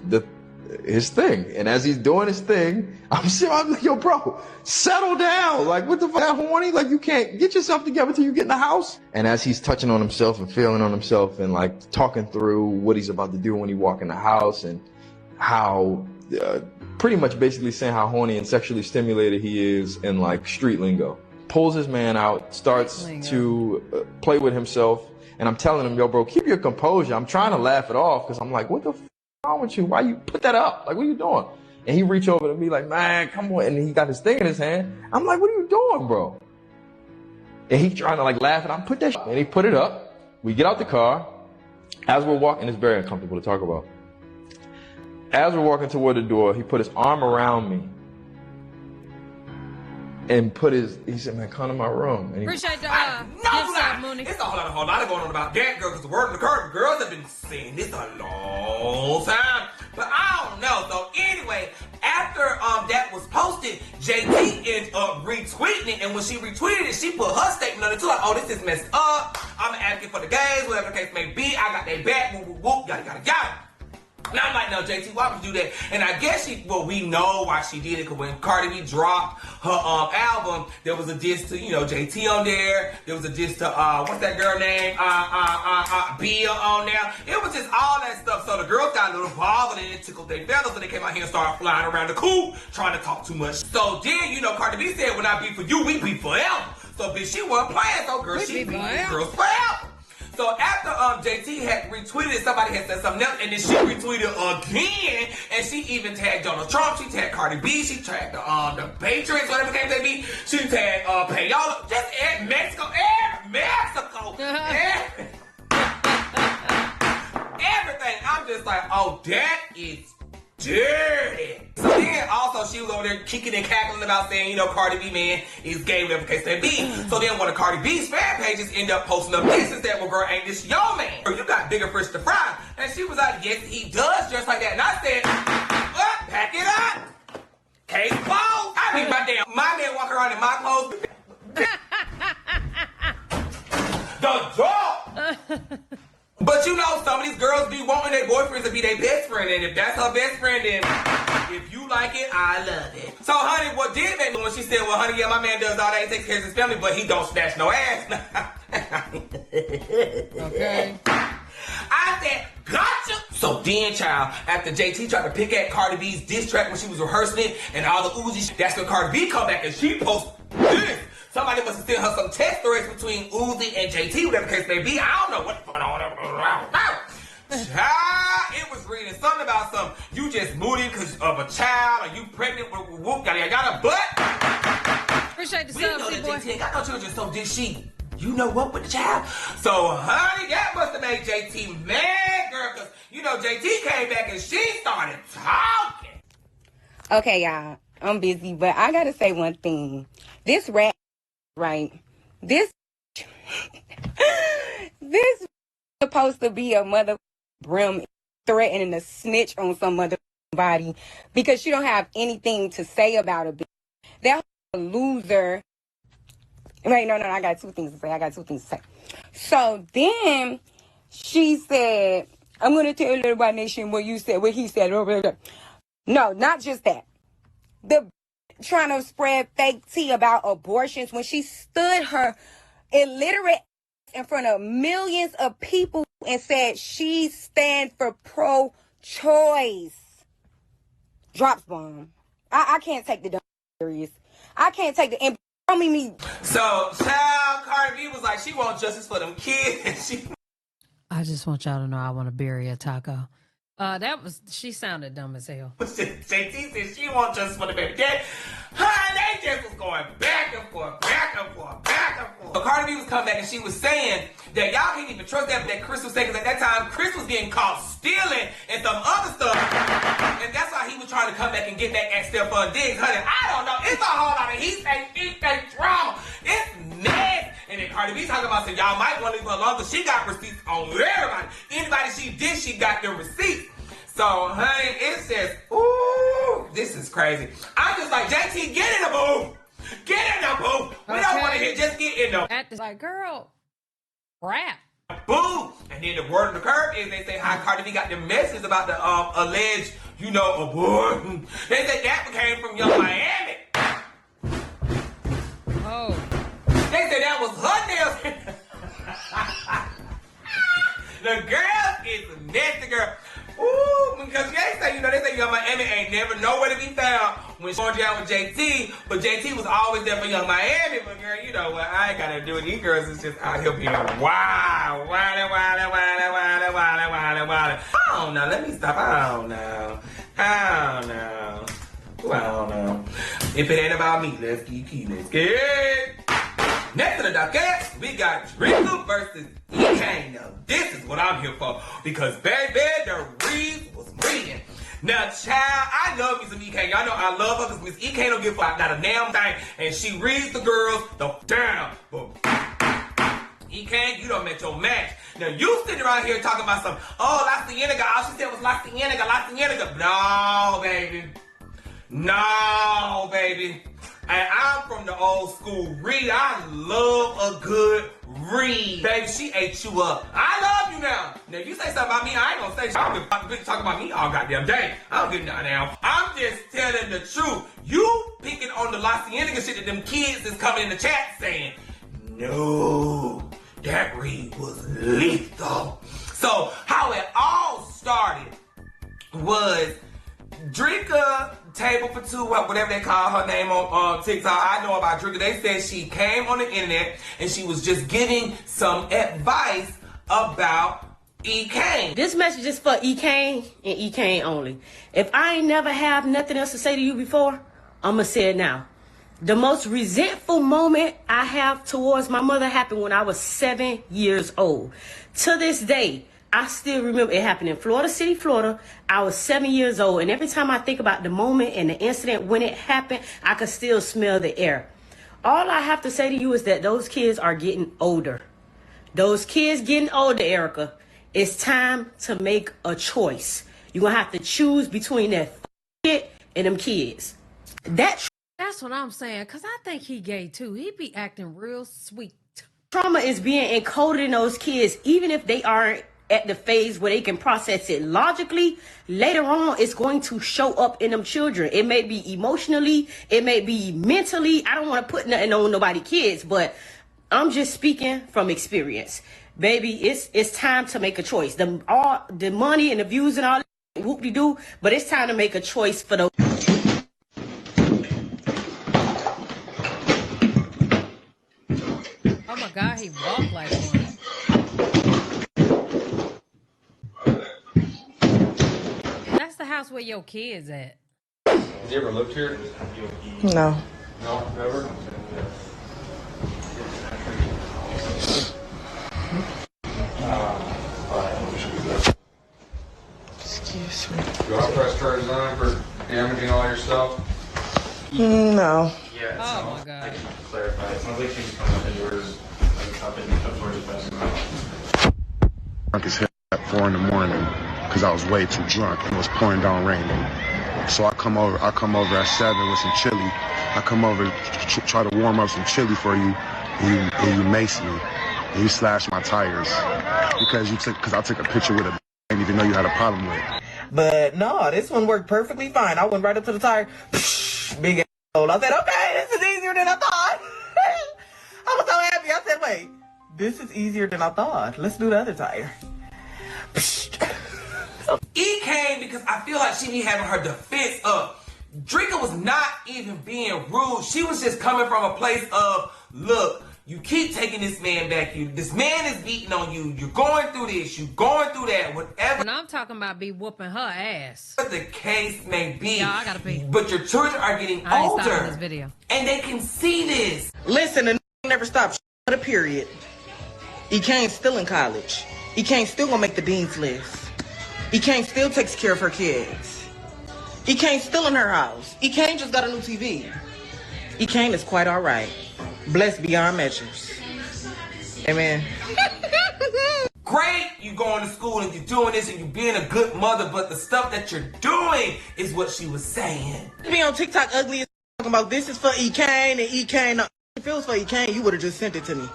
his thing. And as he's doing his thing, I'm like, yo, bro, settle down. Like, what the fuck, that horny? Like, you can't get yourself together till you get in the house. And as he's touching on himself and feeling on himself and like talking through what he's about to do when he walk in the house and how. Pretty much basically saying how horny and sexually stimulated he is in like street lingo. Pulls his man out, starts to play with himself. And I'm telling him, yo, bro, keep your composure. I'm trying to laugh it off because I'm like, what the f wrong with you? Why you put that up? Like, what are you doing? And he reach over to me like, man, come on. And he got his thing in his hand. I'm like, what are you doing, bro? And he trying to like laugh and I'm put that shit. And he put it up. We get out the car. As we're walking, it's very uncomfortable to talk about. As we're walking toward the door, he put his arm around me and he said, man, come to my room. And he, Appreciate the Mooney. It's a whole lot going on about that, girl, because the word on the curve, girls have been saying this a long time. But I don't know. So anyway, after that was posted, JT ended up retweeting it, and when she retweeted it, she put her statement on it too, like, oh, this is messed up. I'm an advocate for the gays, whatever the case may be. I got their back, whoop, whoop, whoop, yada, yada, yada. And I'm like, no, JT, why would you do that? And I guess we know why she did it, because when Cardi B dropped her album, there was a diss to, JT on there. There was a diss to, what's that girl name? Bill on there. It was just all that stuff. So the girls got a little bothered and it tickled their feathers, and they came out here and started flying around the coop, trying to talk too much. So then, Cardi B said, when I be for you, we be forever. So bitch, she wasn't playing, so girl, she be girls forever. So after JT had retweeted it, somebody had said something else, and then she retweeted again, and she even tagged Donald Trump, she tagged Cardi B, she tagged the Patriots, whatever came to be, she tagged Payola, just Mexico, everything. I'm just like, oh, that is dirty. So then also she was over there kicking and cackling about saying, Cardi B, man, is gay, whatever the case may be. So then one of Cardi B's fan pages ended up posting up this and said, well, girl, ain't this your man? Or you got bigger fish to fry. And she was like, yes, he does, just like that. And I said, what? Pack it up. Case closed. I mean, my man walk around in my clothes. The dog. But some of these girls be wanting their boyfriends to be their best friend, and if that's her best friend, then if you like it, I love it. So, honey, what did make me when she said, well, honey, yeah, my man does all that, he takes care of his family, but he don't snatch no ass. Okay. I said, gotcha. So then, child, after JT tried to pick at Cardi B's diss track when she was rehearsing it, and all the Uzi, that's when Cardi B come back and she posted this. Somebody must have sent her some text threads between Uzi and JT, whatever the case may be. I don't know what's going on. Child, it was reading something about you just moody because of a child, or you pregnant with whoop, yada, but appreciate the we know sub, that boy. JT ain't got no children, so did she? You know what with the child? So, honey, that must have made JT mad, girl, because, JT came back and she started talking. Okay, y'all, I'm busy, but I gotta say one thing. This rat, right? This supposed to be a mother brim threatening to snitch on some mother body because she don't have anything to say about a bitch. That loser. Wait, no, I got two things to say. So then she said, I'm going to tell everybody nation what he said. No, not just that. The trying to spread fake tea about abortions when she stood her illiterate in front of millions of people and said she stands for pro-choice. Drops bomb. I can't take the dumb serious. I can't take the So, child, Cardi B was like, she wants justice for them kids. I just want y'all to know I want to bury a taco. She sounded dumb as hell. JT said she wants justice for the baby daddy. They just was going back and forth. So Cardi B was coming back and she was saying that y'all can't even trust that Chris was saying, because at that time, Chris was getting caught stealing and some other stuff. And that's why he was trying to come back and get back at Stephon Diggs. Honey, I don't know. It's a whole lot of he say drama. It's mad. And then Cardi B talking about saying, y'all might want to leave her alone because she got receipts on everybody. Anybody she did, she got the receipts. So, honey, it says, ooh, this is crazy. I'm just like, JT, get in the booth. Get in the booth. We don't want to hear, just get in the At like, girl, rap. Boom. And then the word on the curve is they say how Cardi B got the message about the alleged, abortion. They say that came from Young Miami. Oh. They say that was her nails. The girl is a nasty girl. Ooh, because they say Young Miami ain't never nowhere to be found when she went down with JT, but JT was always there for Young Miami. But girl, you know what? I ain't gotta do it. These girls is just out here being wild. I don't know. Let me stop. I don't know. If it ain't about me, let's get it. Next to the docket, we got Drika versus EKANE. Now, this is what I'm here for. Because baby, the reads was reading. Now, child, I love me some EKANE. Y'all know I love her because Miss EKANE don't give a fuck not a damn thing. And she reads the girls the down. But EKANE, you done met your match. Now, you sitting around here talking about some, oh, La Cienega. All she said was La Cienega, La Cienega. No, baby. No, baby. And I'm from the old school read. I love a good read. Baby, she ate you up. I love you now. Now, if you say something about me, I ain't gonna say shit. I don't been talking about me all goddamn day. I don't give nothing now. I'm just telling the truth. You picking on the La Cienega shit that them kids is coming in the chat saying, no, that read was lethal. So, how it all started was Drika Table for Two, whatever they call her name on TikTok. I know about Drika. They said she came on the internet and she was just giving some advice about EKANE. This message is for EKANE and EKANE only. If I ain't never have nothing else to say to you before, I'ma say it now. The most resentful moment I have towards my mother happened when I was 7 years old. To this day, I still remember it happened in Florida City, Florida. I was 7 years old, and every time I think about the moment and the incident when it happened, I could still smell the air. All I have to say to you is that those kids are getting older. Those kids getting older, Erica. It's time to make a choice. You're going to have to choose between that shit and them kids. That's what I'm saying, because I think he gay, too. He be acting real sweet. trauma is being encoded in those kids, even if they aren't at the phase where they can process it logically. Later on, it's going to show up in them children. It may be emotionally, it may be mentally. I don't want to put nothing on nobody's kids, but I'm just speaking from experience. Baby, it's time to make a choice. All the money and the views and all that, whoop-de-doo, but it's time to make a choice for those. Oh my God, he walked like one. That's the house where your kids at. Has he ever lived here? No. No, never? Excuse me. Do you want to press charges on him for damaging all your stuff? No. Yeah. Oh my God. I can clarify. It sounds like she's coming up indoors, like up towards the bathroom. Drunk as hell at 4 in the morning because I was way too drunk and it was pouring down raining. So I come over at 7 with some chili. I come over to try to warm up some chili for you, and you mace me. And you slash my tires because I took a picture with a I didn't even know you had a problem with. But no, this one worked perfectly fine. I went right up to the tire. Big asshole. I said, okay, this is easier than I thought. I was so happy. I said, wait, this is easier than I thought. Let's do the other tire. EKANE, because I feel like she be having her defense up. Drika was not even being rude. She was just coming from a place of, look, you keep taking this man back. This man is beating on you. You're going through this. You're going through that. Whatever. And I'm talking about be whooping her ass. What the case may be. Yeah, I gotta pee. But your children are getting I ain't older. stopping this video. And they can see this. Listen, the never stops. A period. EKANE still in college. EKANE still gonna make the dean's list. EKANE still takes care of her kids. EKANE still in her house. EKANE just got a new TV. EKANE is quite all right. Blessed beyond measures. Amen. Great, you going to school and you're doing this and you're being a good mother, but the stuff that you're doing is what she was saying. Be on TikTok ugly as talking about this is for EKANE and EKANE. If it was for EKANE, you would have just sent it to me.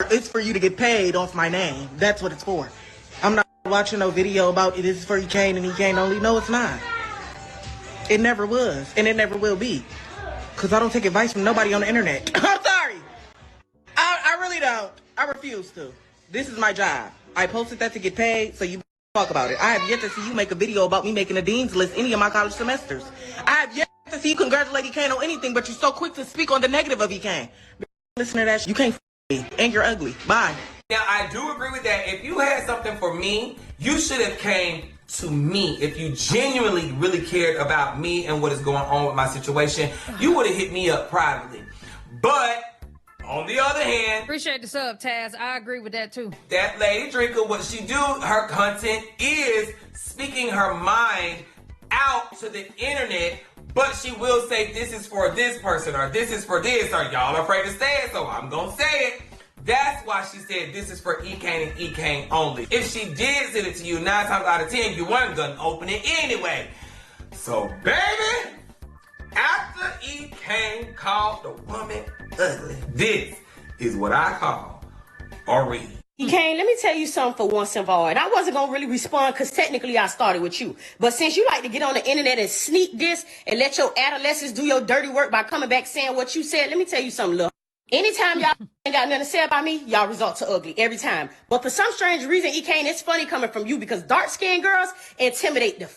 It's for you to get paid off my name. That's what it's for. I'm not watching no video about it is for EKANE and EKANE only. No, it's not. It never was, and it never will be. Because I don't take advice from nobody on the internet. I'm sorry. I really don't. I refuse to. This is my job. I posted that to get paid, so you talk about it. I have yet to see you make a video about me making a dean's list any of my college semesters. I have yet to see you congratulate EKANE on anything, but you're so quick to speak on the negative of EKANE. Listen to that. You can't me, and you're ugly. Bye. Now, I do agree with that. If you had something for me, you should have came to me. If you genuinely really cared about me and what is going on with my situation, you would have hit me up privately. But on the other hand, appreciate the sub, Taz. I agree with that too. That lady Drika, what she do, her content is speaking her mind out to the internet, but she will say this is for this person or this is for this, or y'all afraid to say it, so I'm gonna say it. That's why she said this is for EKANE and EKANE only. If she did send it to you, 9 times out of 10, you weren't gonna open it anyway. So, baby, after EKANE called the woman ugly, this is what I call a read. EKANE, let me tell you something for once and for all. And I wasn't going to really respond because technically I started with you. But since you like to get on the internet and sneak this and let your adolescents do your dirty work by coming back saying what you said, let me tell you something, look. Anytime y'all ain't got nothing to say about me, y'all resort to ugly every time. But for some strange reason, EKANE, it's funny coming from you because dark-skinned girls intimidate the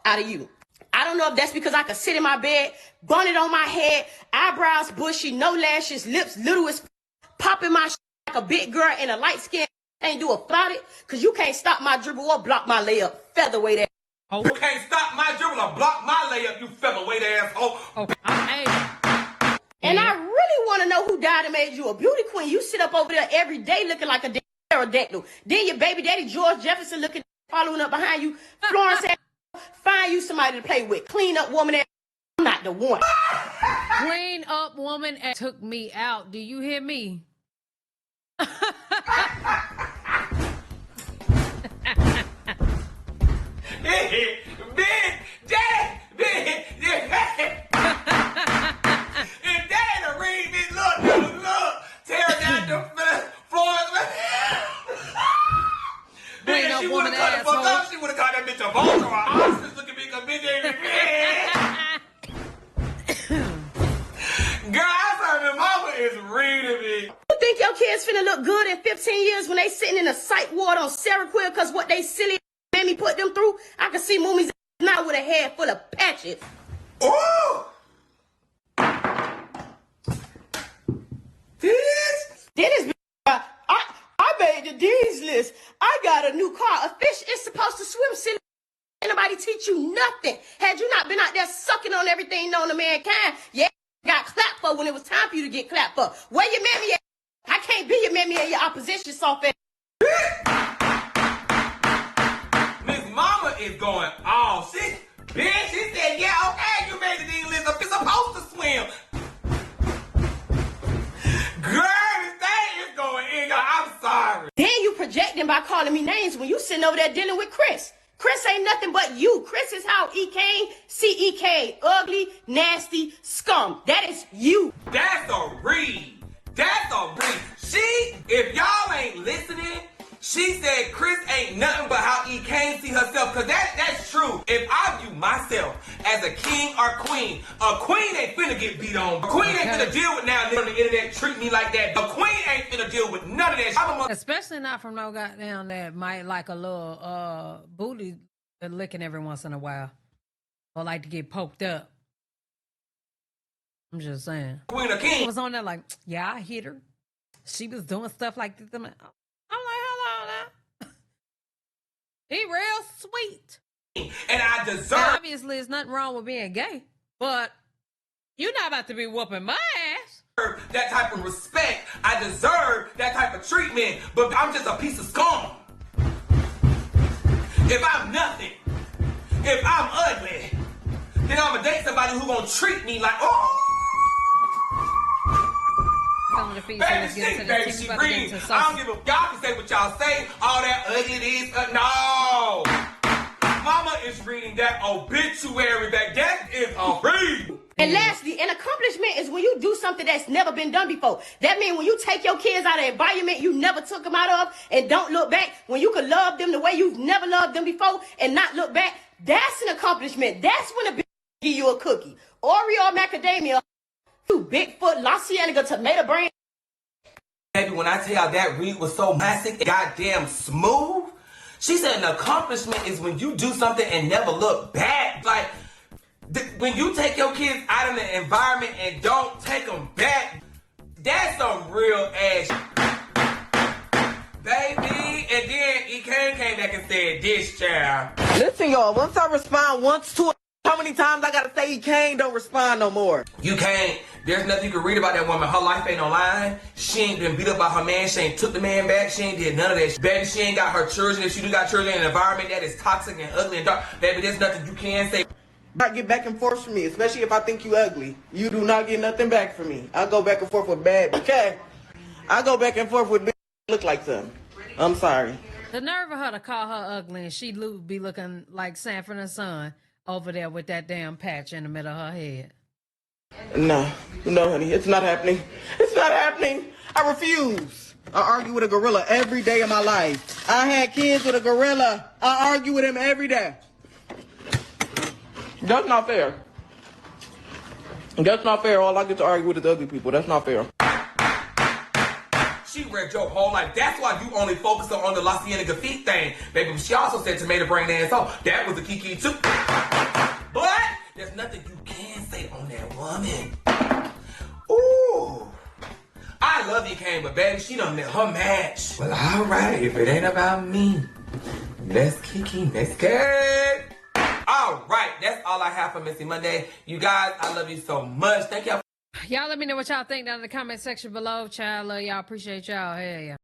out of you. I don't know if that's because I could sit in my bed, bonnet on my head, eyebrows bushy, no lashes, lips little as popping my like a big girl and a light skin. Ain't do about it because you can't stop my dribble or block my layup, featherweight ass. Oh. You can't stop my dribble or block my layup, you featherweight asshole. Okay. And I really want to know who died and made you a beauty queen. You sit up over there every day looking like a pterodactyl. Then your baby daddy George Jefferson looking, following up behind you. Florence find you somebody to play with. Clean up woman ass. I'm not the one. Clean up woman ass took me out. Do you hear me? She would have cut the fuck up. She would have caught that bitch a vulture. Her ostrich looking big, a bitch ain't girl, I saw my mama is reading me. You think your kids finna look good in 15 years when they sitting in a psych ward on Seroquel because what they silly made me put them through? I can see Moomy's now with a head full of patches. Ooh! Dennis, I made the D's list. I got a new car. A fish is supposed to swim, silly. Ain't nobody teach you nothing. Had you not been out there sucking on everything known to mankind, yeah, got clapped for when it was time for you to get clapped for. Where your mammy at? I can't be your mammy and your opposition soft ass. Miss Mama is going all shit. Bitch, she said, yeah, okay, you made the D list. I'm supposed to swim. Girl, this thing is going in. I'm sorry. Then you projecting by calling me names when you sitting over there dealing with Chris. Chris ain't nothing but you. Chris is how EKANE, C-E-K, ugly, nasty, scum. That is you. That's a read. That's a read. If y'all ain't listening, she said Chris ain't nothing but how EKANE see herself. Cause that's true. If I view myself as a king or queen, a queen ain't finna get beat on. A queen ain't finna deal with now on the internet treat me like that. A queen ain't finna deal with none of that. Especially not from no goddamn that might like a little booty licking every once in a while. Or like to get poked up. I'm just saying. Queen or king. I was on there like, yeah, I hit her. She was doing stuff like this. I'm like, hold on now. He real sweet. And I deserve. Now, obviously, there's nothing wrong with being gay, but you're not about to be whooping my ass. That type of respect. I deserve that type of treatment, but I'm just a piece of scum. If I'm nothing, if I'm ugly, then I'm gonna date somebody who gonna treat me like, oh. Baby, she reading. I don't give a. Y'all can say what y'all say. All that ugly is. No. Mama is reading that obituary back. That is a read. And lastly, an accomplishment is when you do something that's never been done before. That means when you take your kids out of an environment you never took them out of and don't look back, when you can love them the way you've never loved them before and not look back, that's an accomplishment. That's when a bitch give you a cookie. Oreo macadamia, you Bigfoot, La Cienega, tomato brain. Baby, when I tell y'all that read was so massive, goddamn smooth, she said an accomplishment is when you do something and never look back. Like, when you take your kids out of the environment and don't take them back, that's some real ass baby. And then EKANE came back and said, this child. Listen, y'all, once I respond once to it, how many many times I gotta say EKANE don't respond no more? You can't. There's nothing you can read about that woman. Her life ain't online. She ain't been beat up by her man. She ain't took the man back. She ain't did none of that. Baby, she ain't got her children. If she do got children in an environment that is toxic and ugly and dark, baby, there's nothing you can say. Not get back and forth from me, especially if I think you ugly. You do not get nothing back from me. I go back and forth with bad, okay? I go back and forth with bitch look like something. I'm sorry. The nerve of her to call her ugly and she be looking like Sanford and Son over there with that damn patch in the middle of her head. No, honey, it's not happening. It's not happening. I refuse. I argue with a gorilla every day of my life. I had kids with a gorilla. I argue with him every day. That's not fair. That's not fair. All I get to argue with is ugly people. That's not fair. She read your whole life. That's why you only focus on the La Cienega feet thing. Baby, she also said tomato brain ass off. That was a kiki too. But there's nothing you can say on that woman. Ooh. I love EKANE, but baby, she done met her match. Well, alright, if it ain't about me, let's kiki, let's get. Alright, that's all I have for Missy Monday. You guys, I love you so much. Thank y'all. Y'all let me know what y'all think down in the comment section below. Child, love y'all. Appreciate y'all. Hell yeah.